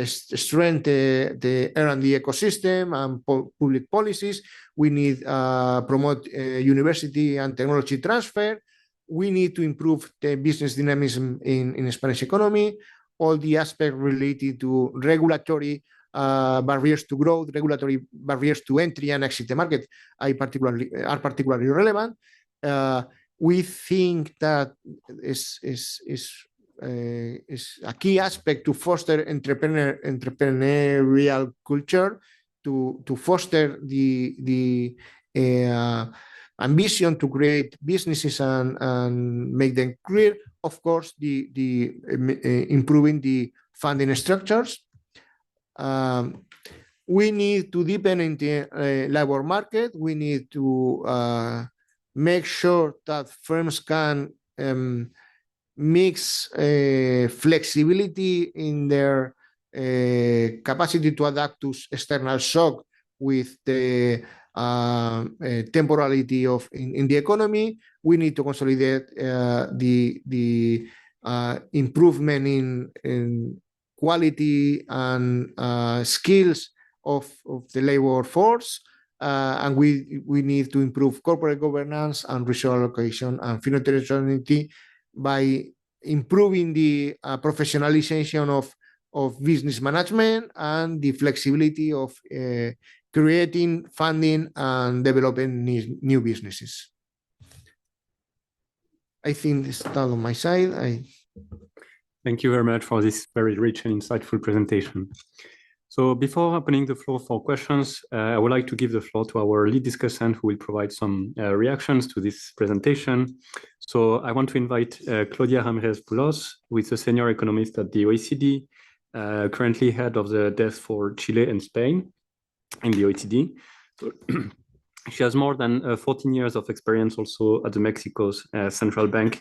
strengthen the R&D ecosystem and public policies. We need promote university and technology transfer. We need to improve the business dynamism in the Spanish economy. All the aspects related to regulatory barriers to growth, regulatory barriers to entry and exit the market are particularly relevant. We think that is a key aspect to foster entrepreneurial culture, to foster the ambition to create businesses and make them career. Of course, the improving the funding structures. We need to deepen in the labor market. We need to make sure that firms can mix flexibility in their capacity to adapt to external shock with the temporality of in the economy. We need to consolidate the improvement in quality and skills of the labor force. And we need to improve corporate governance and resource allocation and financial by improving the professionalization of business management and the flexibility of creating, funding, and developing new businesses. I think this is all on my side. Thank you very much for this very rich and insightful presentation. So before opening the floor for questions, I would like to give the floor to our lead discussant who will provide some reactions to this presentation. So I want to invite Claudia Ramierez Bulos, who is a senior economist at the OECD, currently head of the desk for Chile and Spain in the OECD. So she has more than 14 years of experience also at the Mexico's central bank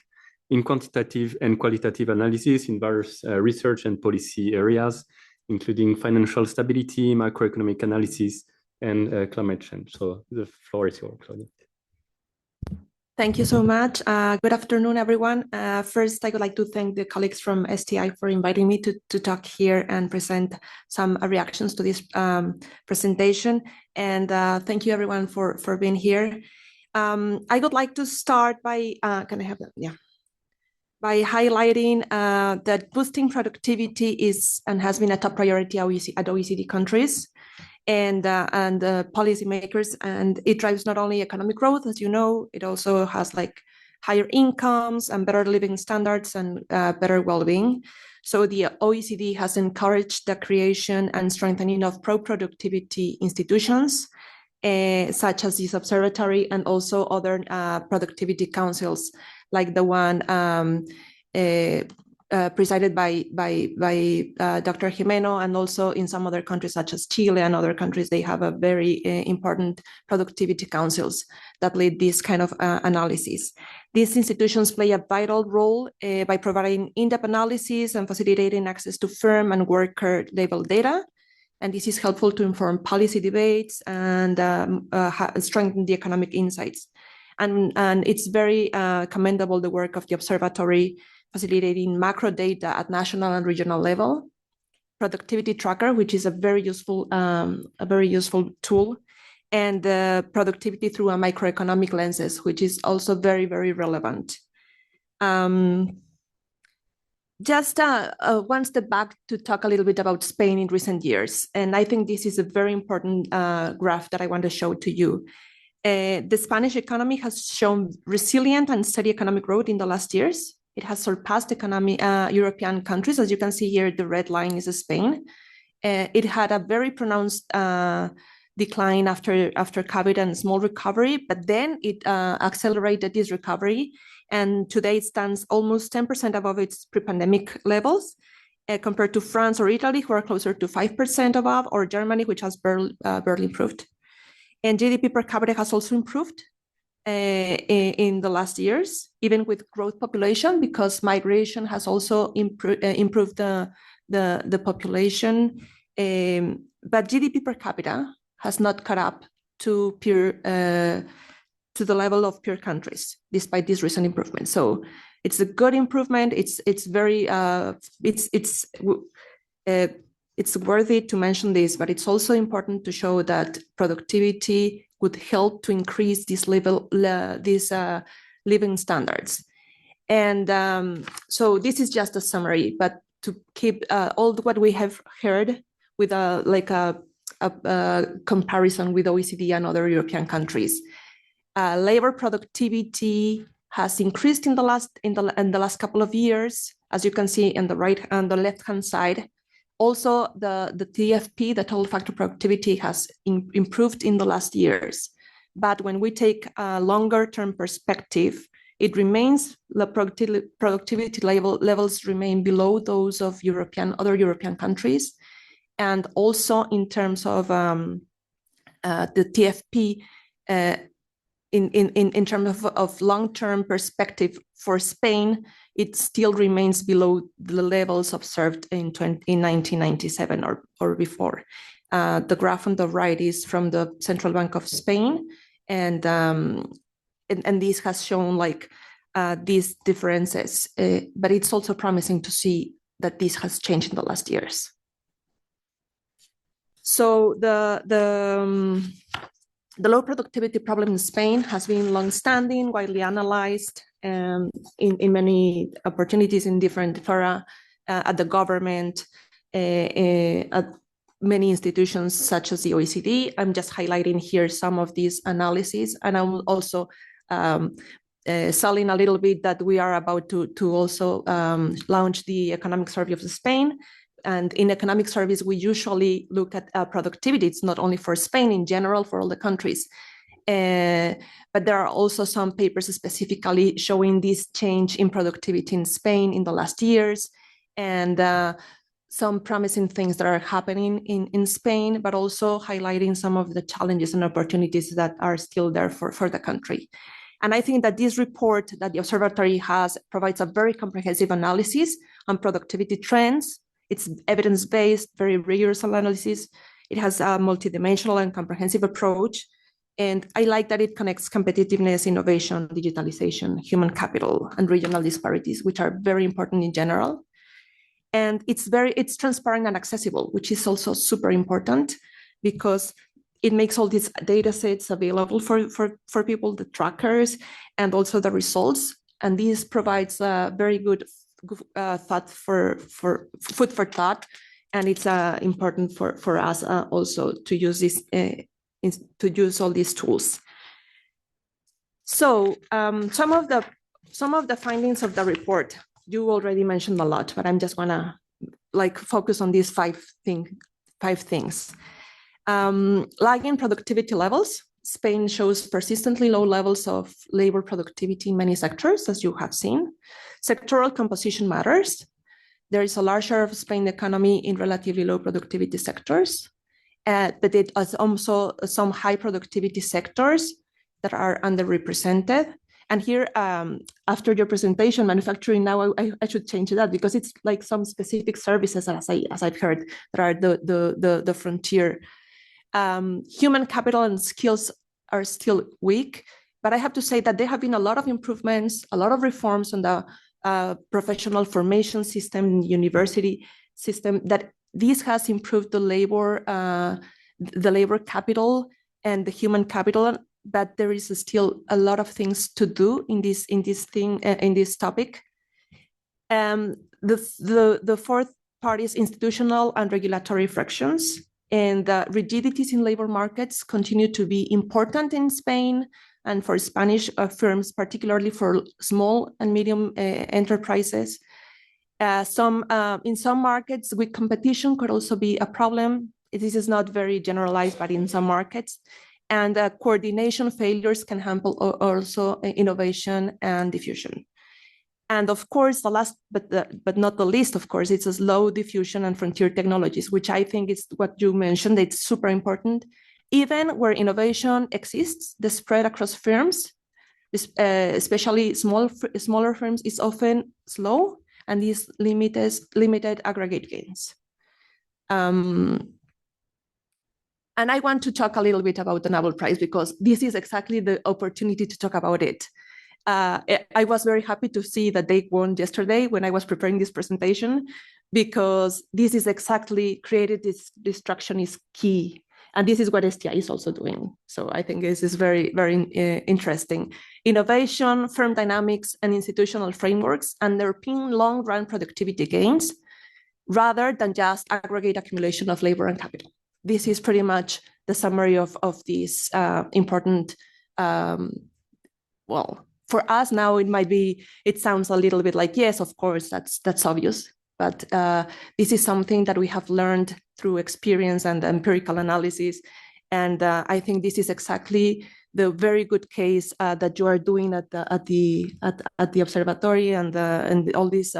in quantitative and qualitative analysis in various research and policy areas, including financial stability, macroeconomic analysis, and climate change. So the floor is yours, Claudia. Thank you so much. Good afternoon, everyone. First, I would like to thank the colleagues from STI for inviting me to talk here and present some reactions to this presentation. And thank you, everyone, for being here. I would like to start by, can I have that? Yeah. By highlighting that boosting productivity is and has been a top priority at OECD countries and policymakers, and it drives not only economic growth, as you know, it also has like higher incomes and better living standards and better well-being. So the OECD has encouraged the creation and strengthening of pro-productivity institutions, such as this observatory and also other productivity councils, like the one presided by Dr. Jimeno, and also in some other countries such as Chile and other countries, they have a very important productivity councils that lead this kind of analysis. These institutions play a vital role by providing in-depth analysis and facilitating access to firm and worker level data. And this is helpful to inform policy debates and strengthen the economic insights. And it's very commendable, the work of the observatory, facilitating macro data at national and regional level. Productivity tracker, which is a very useful tool, and productivity through a microeconomic lenses, which is also very, very relevant. Just one step back to talk a little bit about Spain in recent years. And I think this is a very important graph that I want to show to you. The Spanish economy has shown resilient and steady economic growth in the last years. It has surpassed European countries. As you can see here, the red line is Spain. It had a very pronounced decline after COVID and small recovery, but then it accelerated this recovery. And today it stands almost 10% above its pre-pandemic levels, compared to France or Italy, who are closer to 5% above, or Germany, which has barely improved. And GDP per capita has also improved in the last years, even with growth population, because migration has also improved the population. But GDP per capita has not caught up to the level of peer countries, despite this recent improvement. So it's a good improvement. It's worthy to mention this, but it's also important to show that productivity would help to increase this living standards. And so this is just a summary, but to keep all what we have heard with a comparison with OECD and other European countries. Labor productivity has increased in the last couple of years, as you can see on the left-hand side. Also, the TFP, the total factor productivity, has improved in the last years. But when we take a longer-term perspective, it remains, the productivity levels remain below those of other European countries. And also in terms of the TFP, in terms of long-term perspective for Spain, it still remains below the levels observed in 1997 or before. The graph on the right is from the Central Bank of Spain, and this has shown these differences, but it's also promising to see that this has changed in the last years. So the low productivity problem in Spain has been long-standing, widely analyzed, in many opportunities in different fora, at the government, at many institutions such as the OECD. I'm just highlighting here some of these analyses, and I'm also selling a little bit that we are about to also launch the economic survey of Spain. And in economic surveys, we usually look at productivity. It's not only for Spain, in general, for all the countries. But there are also some papers specifically showing this change in productivity in Spain in the last years, and some promising things that are happening in Spain, but also highlighting some of the challenges and opportunities that are still there for the country. And I think that this report that the observatory has provides a very comprehensive analysis on productivity trends. It's evidence-based, very rigorous analysis. It has a multidimensional and comprehensive approach. And I like that it connects competitiveness, innovation, digitalization, human capital, and regional disparities, which are very important in general. And it's transparent and accessible, which is also super important, because it makes all these data sets available for people, the trackers, and also the results. And this provides a very good food for thought, and it's important for us also to use this to use all these tools. So some of the findings of the report you already mentioned a lot, but I'm just gonna focus on these five things. Lagging productivity levels. Spain shows persistently low levels of labor productivity in many sectors, as you have seen. Sectoral composition matters. There is a large share of Spain's economy in relatively low productivity sectors, but it has also some high productivity sectors that are underrepresented. And here, after your presentation, manufacturing, now I should change that, because it's like some specific services, as I've heard, that are the frontier. Human capital and skills are still weak, but I have to say that there have been a lot of improvements, a lot of reforms on the professional formation system, university system, that this has improved the labor capital and the human capital, but there is still a lot of things to do in this topic. The fourth part is institutional and regulatory frictions, and the rigidities in labor markets continue to be important in Spain and for Spanish firms, particularly for small and medium enterprises. In some markets, weak competition could also be a problem. This is not very generalized, but in some markets. And coordination failures can hamper also innovation and diffusion. And of course, the last, but not the least, of course, it's a slow diffusion and frontier technologies, which I think is what you mentioned. It's super important. Even where innovation exists, the spread across firms, especially smaller firms, is often slow, and these limited aggregate gains. And I want to talk a little bit about the Nobel Prize, because this is exactly the opportunity to talk about it. I was very happy to see that they won yesterday when I was preparing this presentation, because this is exactly created this destruction is key. And this is what STI is also doing. So I think this is very, very interesting. Innovation, firm dynamics, and institutional frameworks underpin long-run productivity gains rather than just aggregate accumulation of labor and capital. This is pretty much the summary of this important, well, for us now, it sounds a little bit like, yes, of course, that's obvious. But this is something that we have learned through experience and empirical analysis. And I think this is exactly the very good case that you are doing at the observatory and all these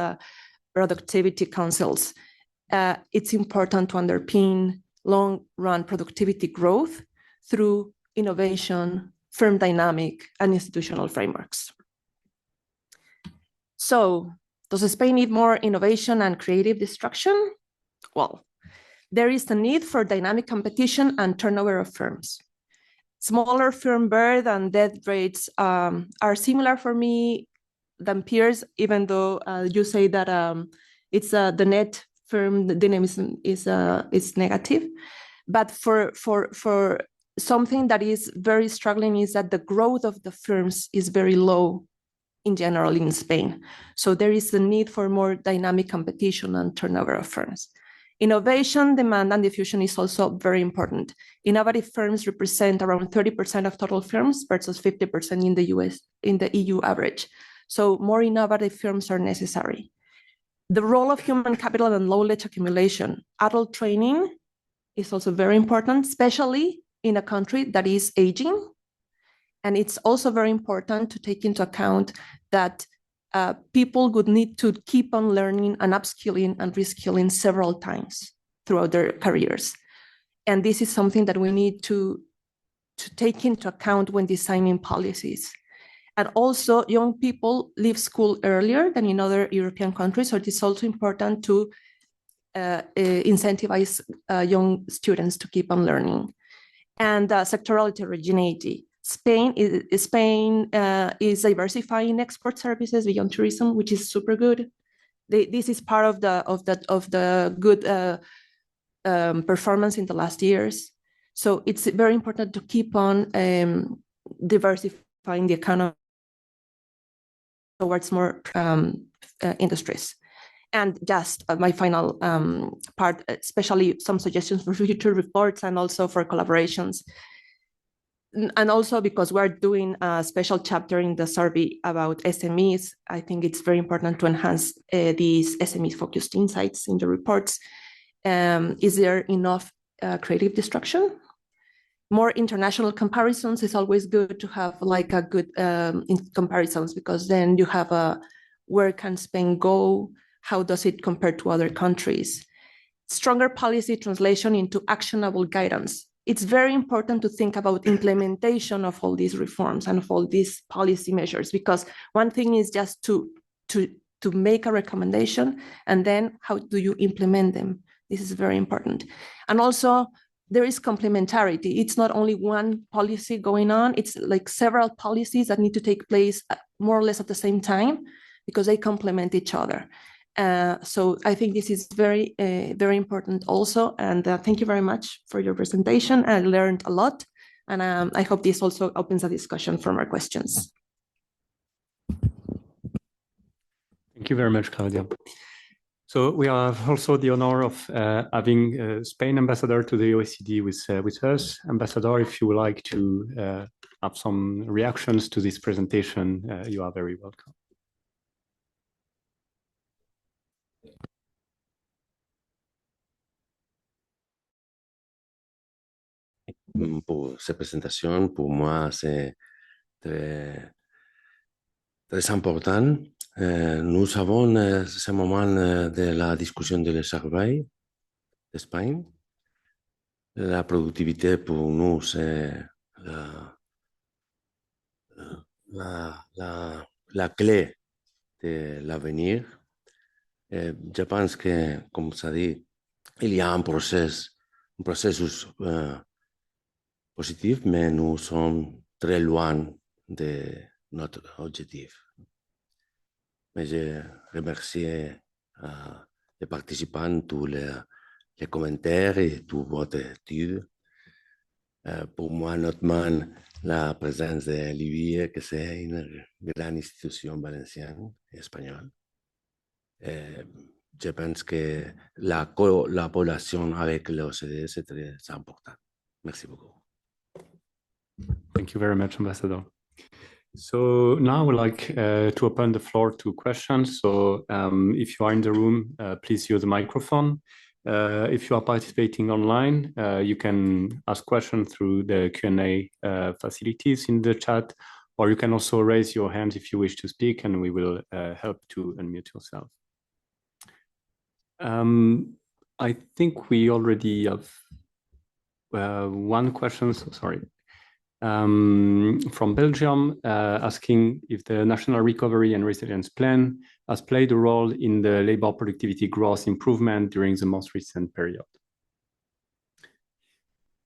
productivity councils. It's important to underpin long-run productivity growth through innovation, firm dynamic, and institutional frameworks. So, does Spain need more innovation and creative destruction? Well, there is a need for dynamic competition and turnover of firms. Smaller firm birth and death rates are similar for me than peers, even though you say that it's the net firm dynamism is negative. But for something that is very struggling is that the growth of the firms is very low in general in Spain. So there is a need for more dynamic competition and turnover of firms. Innovation, demand, and diffusion is also very important. Innovative firms represent around 30% of total firms versus 50% in the EU average. So more innovative firms are necessary. The role of human capital and knowledge accumulation. Adult training is also very important, especially in a country that is aging. And it's also very important to take into account that people would need to keep on learning and upskilling and reskilling several times throughout their careers. And this is something that we need to take into account when designing policies. And also, young people leave school earlier than in other European countries, so it is also important to incentivize young students to keep on learning. And sectoral heterogeneity. Spain is diversifying export services beyond tourism, which is super good. This is part of the good performance in the last years. So it's very important to keep on diversifying the economy towards more industries. And just my final part, especially some suggestions for future reports and also for collaborations. And also because we're doing a special chapter in the survey about SMEs, I think it's very important to enhance these SME-focused insights in the reports. Is there enough creative destruction? More international comparisons is always good to have like a good comparisons, because then you have where can Spain go? How does it compare to other countries? Stronger policy translation into actionable guidance. it's very important to think about implementation of all these reforms and of all these policy measures, because one thing is just to make a recommendation, and then how do you implement them? This is very important. And also, there is complementarity. It's not only one policy going on, it's like several policies that need to take place more or less at the same time, because they complement each other. So I think this is very, very important also. And thank you very much for your presentation. I learned a lot. And I hope this also opens a discussion for more questions. Thank you very much, Claudia. So we have also the honor of having Spain ambassador to the OECD with us. Ambassador, if you would like to have some reactions to this presentation, you are very welcome. Pour cette présentation, pour moi, c'est très, très important. Nous avons ce moment de la discussion de le travail d'Espagne. La productivité pour nous, c'est la clé de l'avenir. Je pense que, comme ça dit, il y a un processus positif, mais nous sommes très loin de notre objectif. Mais je remercie les participants, tous les commentaires et toute votre étude. Pour moi, notamment la présence de Ivie, que c'est une grande institution valencienne et espagnole. Je pense que la collaboration avec l'OCDE, c'est très important. Merci beaucoup. Thank you very much, Ambassador. So now I would like to open the floor to questions. So if you are in the room, please use the microphone. If you are participating online, you can ask questions through the Q&A facilities in the chat, or you can also raise your hand if you wish to speak, and we will help to unmute yourself. I think we already have one question, so sorry. From Belgium, asking if the National Recovery and Resilience Plan has played a role in the labor productivity growth improvement during the most recent period.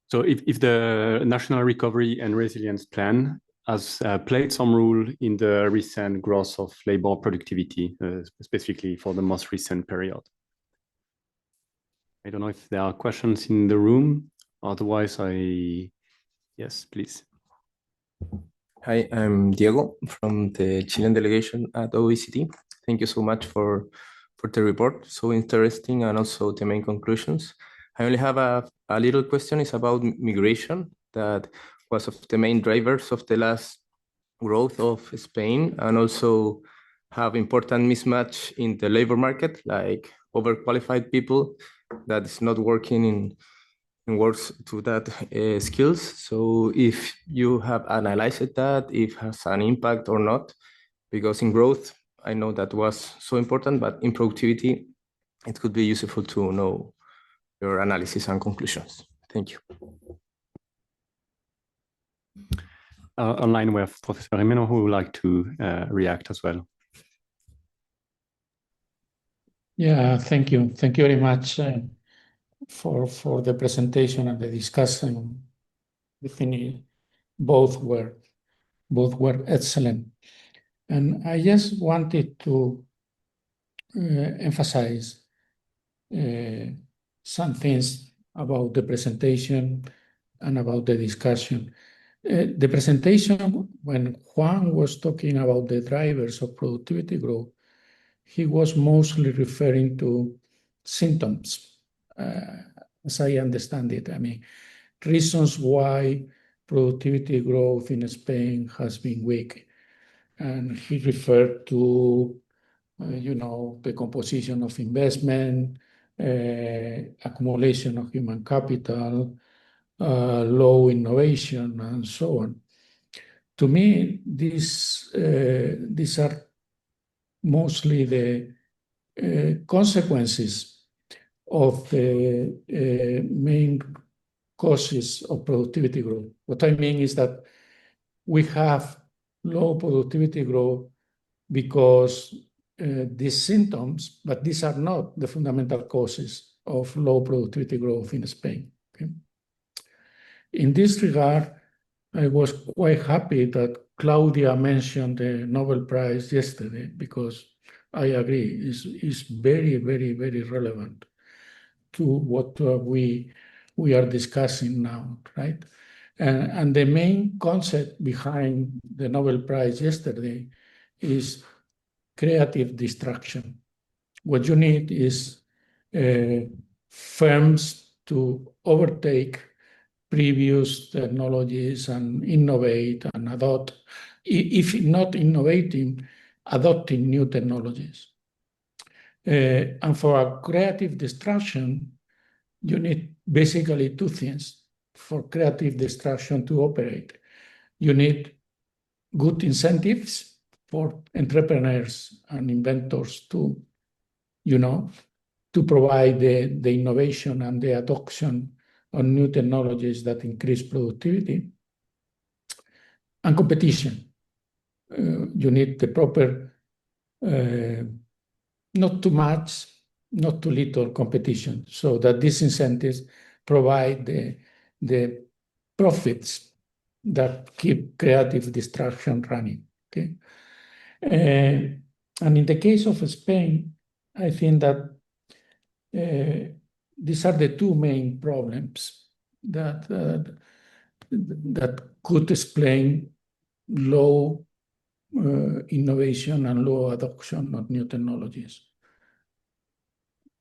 So if the National Recovery and Resilience Plan has played some role in the recent growth of labor productivity, specifically for the most recent period. I don't know if there are questions in the room. Otherwise, yes, please. Hi, I'm Diego from the Chilean delegation at OECD. Thank you so much for the report. So interesting, and also the main conclusions. I only have a little question. It's about migration, that was of the main drivers of the last growth of Spain, and also have important mismatch in the labor market, like overqualified people that is not working in works to that skills. So if you have analyzed that, if it has an impact or not, because in growth, I know that was so important, but in productivity, it could be useful to know your analysis and conclusions. Thank you. Online we have Professor Jimeno, who would like to react as well. Yeah, thank you. Thank you very much for the presentation and the discussion. I think both were excellent. And I just wanted to emphasize some things about the presentation and about the discussion. The presentation, when Juan was talking about the drivers of productivity growth, he was mostly referring to symptoms, as I understand it. I mean, reasons why productivity growth in Spain has been weak. And he referred to, the composition of investment, accumulation of human capital, low innovation, and so on. To me, these are mostly the consequences of the main causes of productivity growth. What I mean is that we have low productivity growth because these symptoms, but these are not the fundamental causes of low productivity growth in Spain. Okay? In this regard, I was quite happy that Claudia mentioned the Nobel Prize yesterday, because I agree, it's very, very, very relevant to what we are discussing now, right? And the main concept behind the Nobel Prize yesterday is creative destruction. What you need is firms to overtake previous technologies and innovate and adopt, if not innovating, adopting new technologies. And for a creative destruction, you need basically two things for creative destruction to operate. You need good incentives for entrepreneurs and inventors to, to provide the innovation and the adoption on new technologies that increase productivity, and competition. You need the proper, not too much, not too little competition, so that these incentives provide the profits that keep creative destruction running. Okay, and in the case of Spain, I think that these are the two main problems that could explain low innovation and low adoption of new technologies.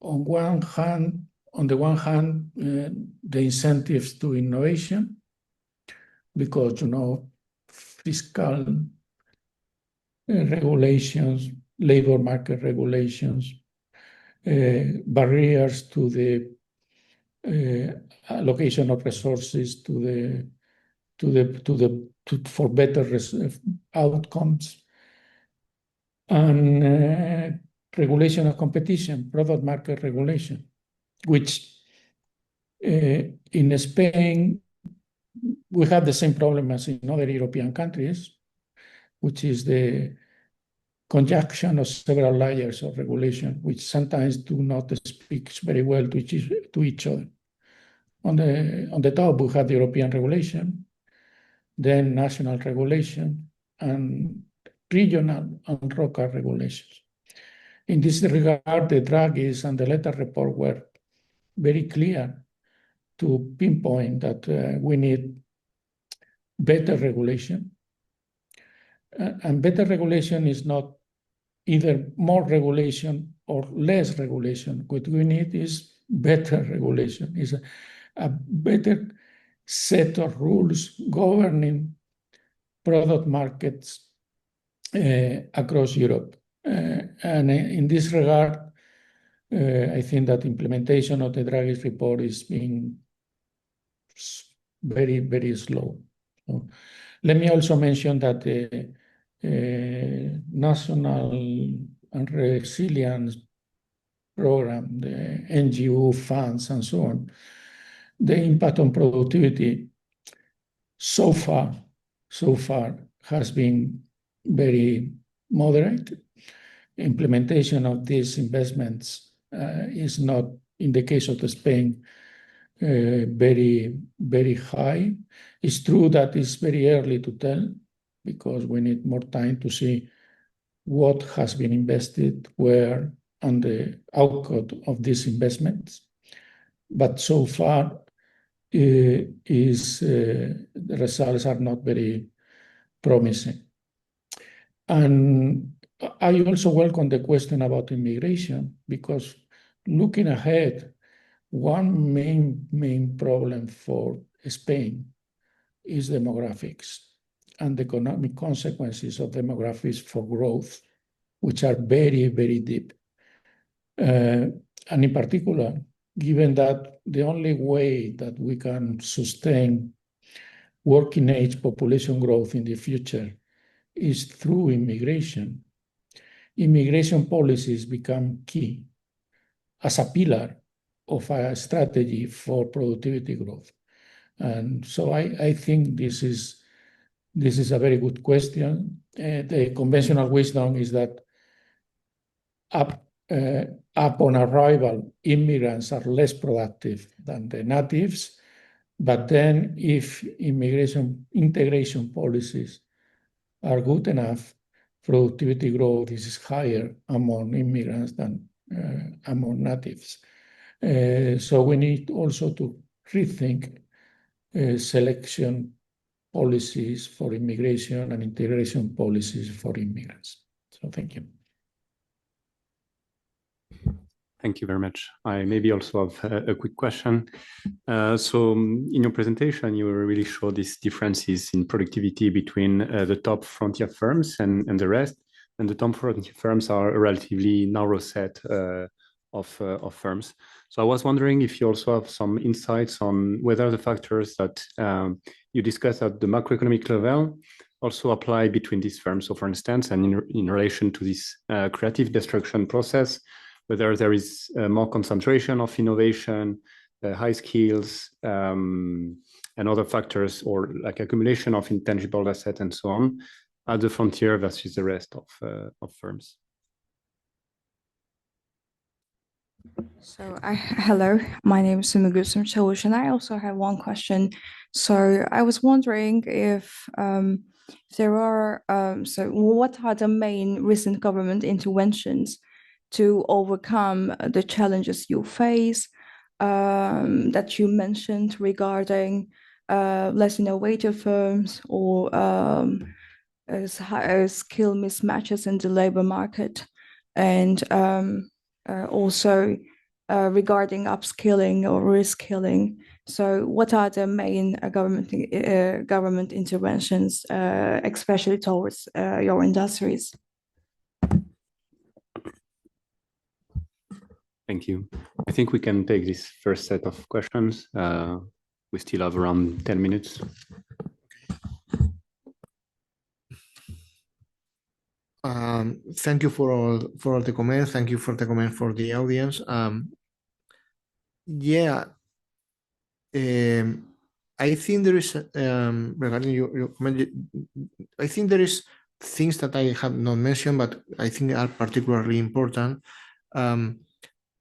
On the one hand, the incentives to innovation, because fiscal regulations, labor market regulations, barriers to the allocation of resources for better outcomes, and regulation of competition, product market regulation, which in Spain we have the same problem as in other European countries, which is the conjunction of several layers of regulation, which sometimes do not speak very well to each other. On the top, we have the European regulation, then national regulation, and regional and local regulations. In this regard, the Draghi's and the letter report were very clear to pinpoint that we need better regulation. And better regulation is not either more regulation or less regulation. What we need is better regulation, is a better set of rules governing product markets across Europe. And in this regard, I think that implementation of the Draghi's report is being very, very slow. So let me also mention that the National and Resilience Program, the NGO funds, and so on, the impact on productivity so far has been very moderate. Implementation of these investments is not, in the case of Spain, very, very high. It's true that it's very early to tell, because we need more time to see what has been invested where and the outcome of these investments. But so far, the results are not very promising. And I also welcome the question about immigration, because looking ahead, one main problem for Spain is demographics and the economic consequences of demographics for growth, which are very, very deep. And in particular, given that the only way that we can sustain working age population growth in the future is through immigration, immigration policies become key as a pillar of a strategy for productivity growth. And so I think this is a very good question. The conventional wisdom is that upon arrival, immigrants are less productive than the natives. But then if integration policies are good enough, productivity growth is higher among immigrants than among natives. So we need also to rethink selection policies for immigration and integration policies for immigrants. So thank you. Thank you very much. I maybe also have a quick question. So in your presentation, you really show these differences in productivity between the top frontier firms and the rest. And the top frontier firms are a relatively narrow set of firms. So I was wondering if you also have some insights on whether the factors that you discussed at the macroeconomic level also apply between these firms. So for instance, and in relation to this creative destruction process, whether there is more concentration of innovation, high skills, and other factors, or like accumulation of intangible assets and so on, at the frontier versus the rest of firms. So hello, my name is Sumagusum Chawish, and I also have one question. So I was wondering if there are, so what are the main recent government interventions to overcome the challenges you face that you mentioned regarding less innovative firms or skill mismatches in the labor market, and also regarding upskilling or reskilling. So what are the main government interventions, especially towards your industries? Thank you. I think we can take this first set of questions. We still have around 10 minutes. Thank you for all the comments. Thank you for the comment for the audience. I think there is regarding your comment. I think there is things that I have not mentioned, but I think are particularly important.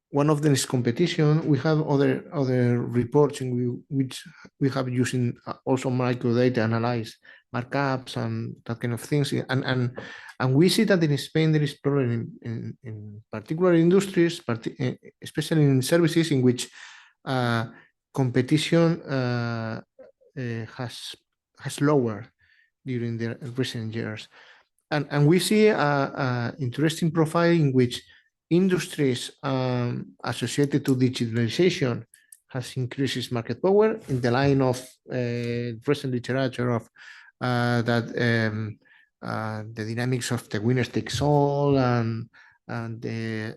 One of them is competition. We have other reports in which we have using also microdata analyze markups and that kind of things. And we see that in Spain there is problem in particular industries, especially in services in which competition has lowered during the recent years. And we see an interesting profile in which industries associated to digitalization has increased market power in the line of recent literature of that the dynamics of the winner takes all and the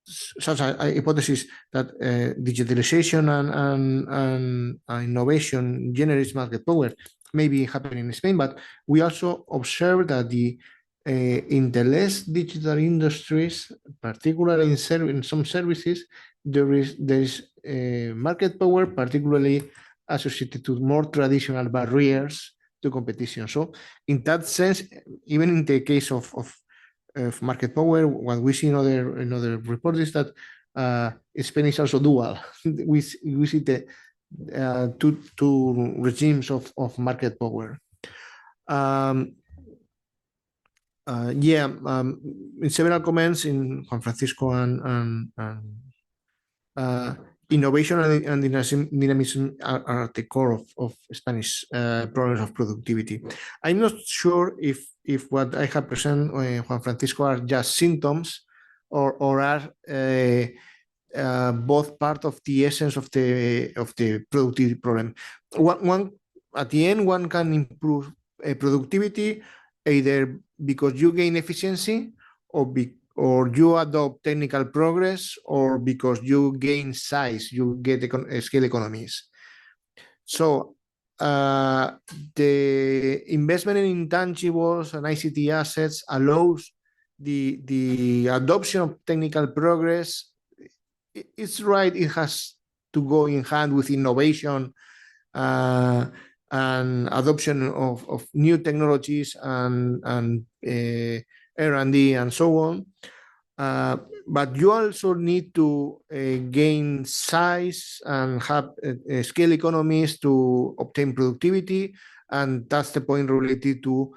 such a hypothesis that digitalization and innovation generates market power may be happening in Spain, but we also observe that in the less digital industries, particularly in some services, there is market power, particularly associated to more traditional barriers to competition. So, in that sense, even in the case of market power, what we see in other reports is that Spain is also dual. we see the two regimes of market power. In several comments in Juan Francisco and innovation and dynamism are at the core of Spanish problems of productivity. I'm not sure if what I have presented, Juan Francisco, are just symptoms or are both part of the essence of the productivity problem. One at the end, one can improve productivity either because you gain efficiency or you adopt technical progress, or because you gain size, you get scale economies. So the investment in intangibles and ICT assets allows the adoption of technical progress. It's right, it has to go in hand with innovation and adoption of new technologies and R&D and so on. But you also need to gain size and have scale economies to obtain productivity, and that's the point related to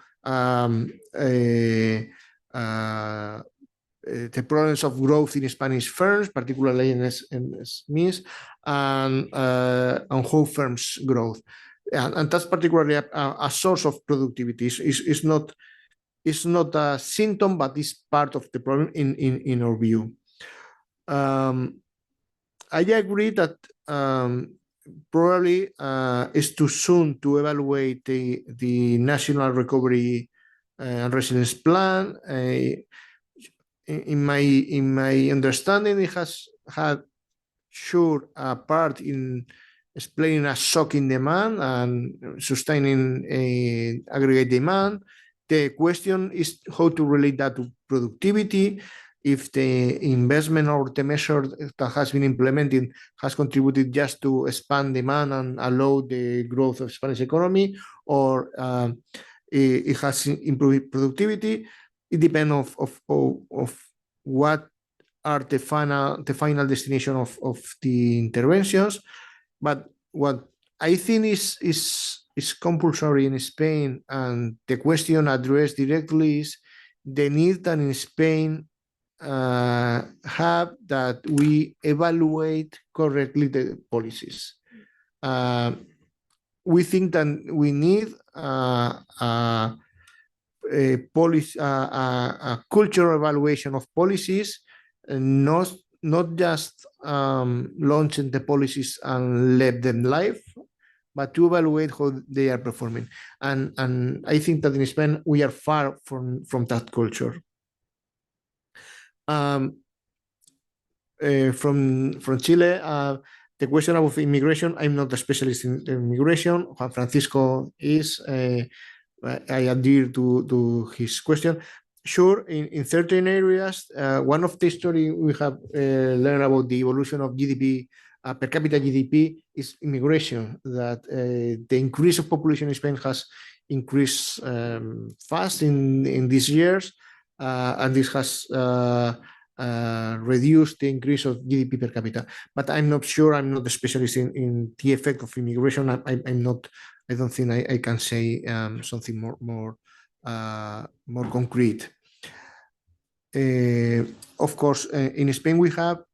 the problems of growth in Spanish firms, particularly in SMEs, and how firms growth. And that's particularly a source of productivity. It's not a symptom, but it's part of the problem in our view. I agree that probably it's too soon to evaluate the National Recovery and Resilience Plan. In my understanding, it has had a part in explaining a shock in demand and sustaining aggregate demand. The question is how to relate that to productivity, if the investment or the measure that has been implemented has contributed just to expand demand and allow the growth of Spanish economy, or it has improved productivity. It depends of what are the final destination of the interventions. But what I think is compulsory in Spain, and the question addressed directly, is the need that in Spain have that we evaluate correctly the policies. We think that we need a cultural evaluation of policies, and not just launching the policies and let them live, but to evaluate how they are performing. And I think that in Spain we are far from that culture. From Chile, the question of immigration, I'm not a specialist in immigration. Juan Francisco is. I adhere to his question. Sure, in certain areas, one of the story we have learned about the evolution of GDP, per capita GDP, is immigration. That the increase of population in Spain has increased fast in these years, and this has reduced the increase of GDP per capita. But I'm not sure. I'm not a specialist in the effect of immigration. I'm not. I don't think I can say something more concrete. Of course, in Spain we have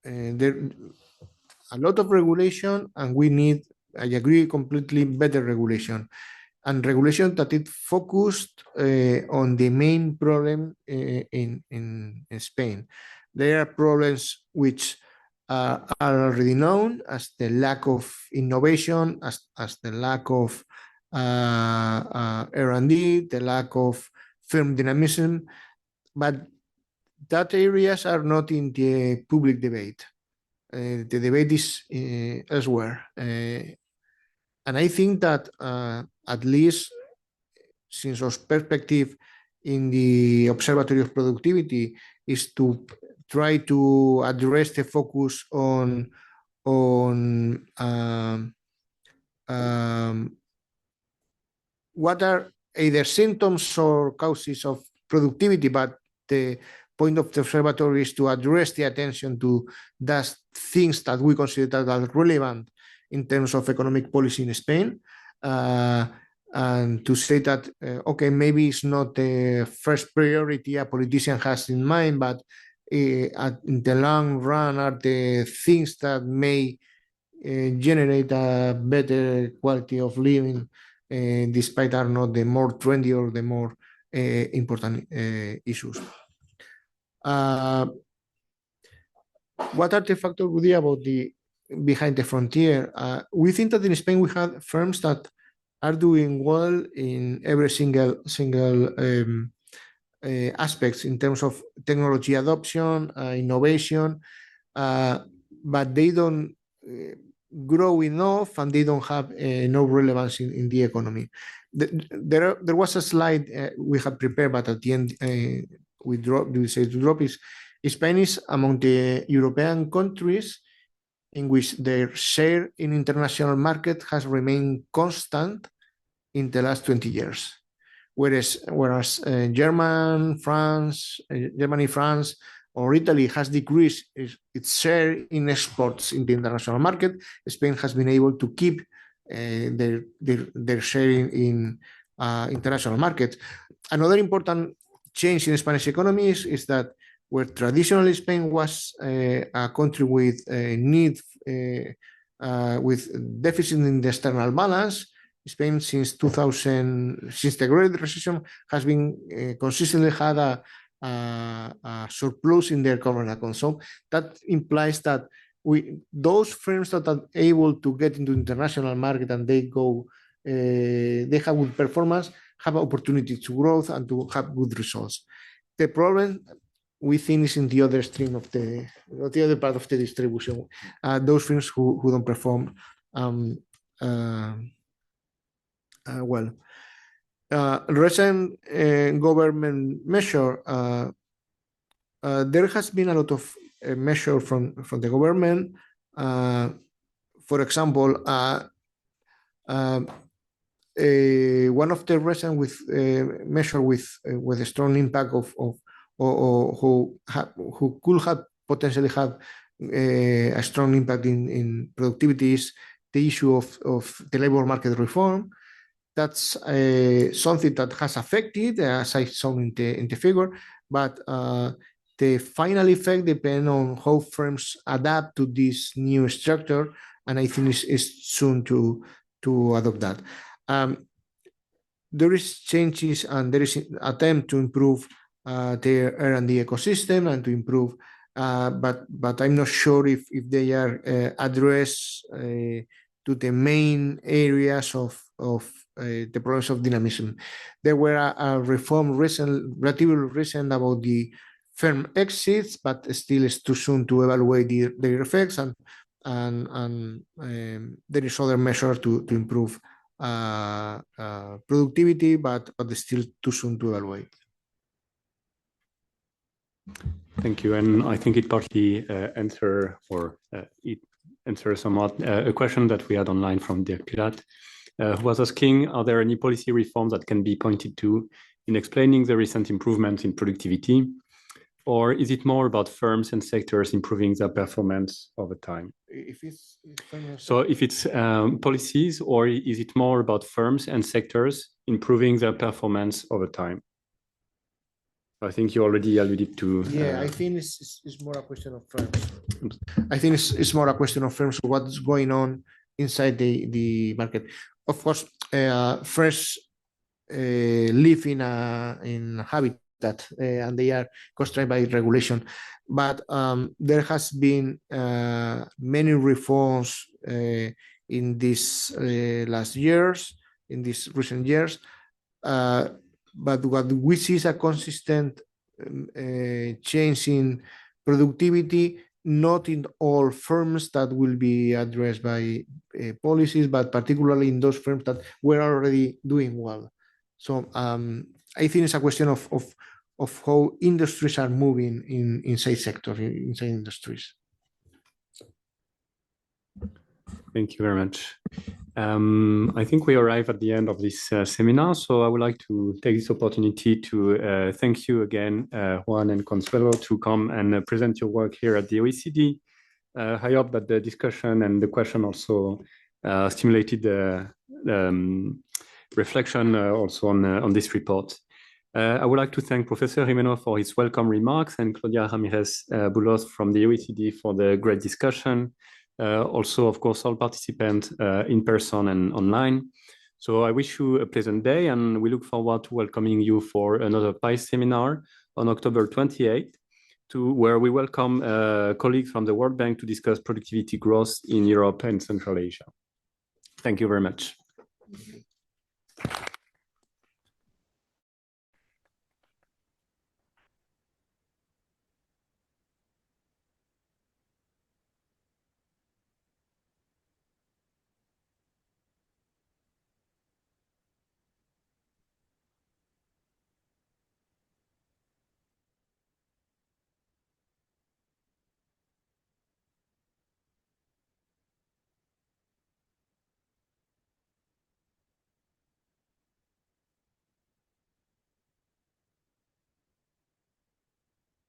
a lot of regulation, and we need, I agree completely, better regulation, and regulation that is focused on the main problem in Spain. There are problems which are already known, as the lack of innovation, as the lack of R&D, the lack of firm dynamism, but that areas are not in the public debate. The debate is elsewhere. And I think that at least since our perspective in the Observatory of Productivity is to try to address the focus on what are either symptoms or causes of productivity, but the point of the observatory is to address the attention to those things that we consider that are relevant in terms of economic policy in Spain, and to say that, okay, maybe it's not the first priority a politician has in mind, but in the long run are the things that may generate a better quality of living, despite are not the more trendy or the more important issues. What are the factors, Rudy, about the behind the frontier? We think that in Spain we have firms that are doing well in every single aspects in terms of technology adoption, innovation, but they don't grow enough, and they don't have no relevance in the economy. There was a slide we had prepared, but at the end we say to drop is Spain is among the European countries in which their share in international market has remained constant in the last 20 years. Whereas Germany, France, or Italy has decreased its share in exports in the international market, Spain has been able to keep their share in international markets. Another important change in Spanish economy is that where traditionally Spain was a country with with deficit in the external balance, Spain since the Great Recession has been consistently had a surplus in their current account. So that implies that those firms that are able to get into international market and they have good performance, have opportunity to growth and to have good results. The problem we think is in the other stream of the other part of the distribution, those firms who don't perform well. Recent government measure, there has been a lot of measure from the government. For example, one of the recent measure with a strong impact or who could have potentially have a strong impact in productivity is the issue of the labor market reform. That's something that has affected, as I saw in the figure, but the final effect depends on how firms adapt to this new structure, and I think it's soon to adopt that. There is changes and there is an attempt to improve their R&D ecosystem and to improve, but I'm not sure if they are addressed to the main areas of the problems of dynamism. There were a reform relatively recent about the firm exits, but still it's too soon to evaluate their effects, and there is other measure to improve productivity, but it's still too soon to evaluate. Thank you, and I think it partly answers somewhat a question that we had online from Dirk Pilat, who was asking, are there any policy reforms that can be pointed to in explaining the recent improvements in productivity, or is it more about firms and sectors improving their performance over time? If it's policies, or is it more about firms and sectors improving their performance over time? I think you already alluded to. Yeah, I think it's more a question of firms. I think it's more a question of firms, what's going on inside the market. Of course, first live in a habitat and they are constrained by regulation. But there has been many reforms in these last years, in these recent years. But what we see is a consistent change in productivity, not in all firms that will be addressed by policies, but particularly in those firms that were already doing well. So I think it's a question of how industries are moving inside sectors, inside industries. Thank you very much. I think we arrive at the end of this seminar, so I would like to take this opportunity to thank you again, Juan and Consuelo, to come and present your work here at the OECD. I hope that the discussion and the question also stimulated reflection also on this report. I would like to thank Professor Jimeno for his welcome remarks and Claudia Ramierez Bulos from the OECD for the great discussion. Also, of course, all participants in person and online. So I wish you a pleasant day, and we look forward to welcoming you for another PICE seminar on October 28th, where we welcome colleagues from the World Bank to discuss productivity growth in Europe and Central Asia. Thank you very much.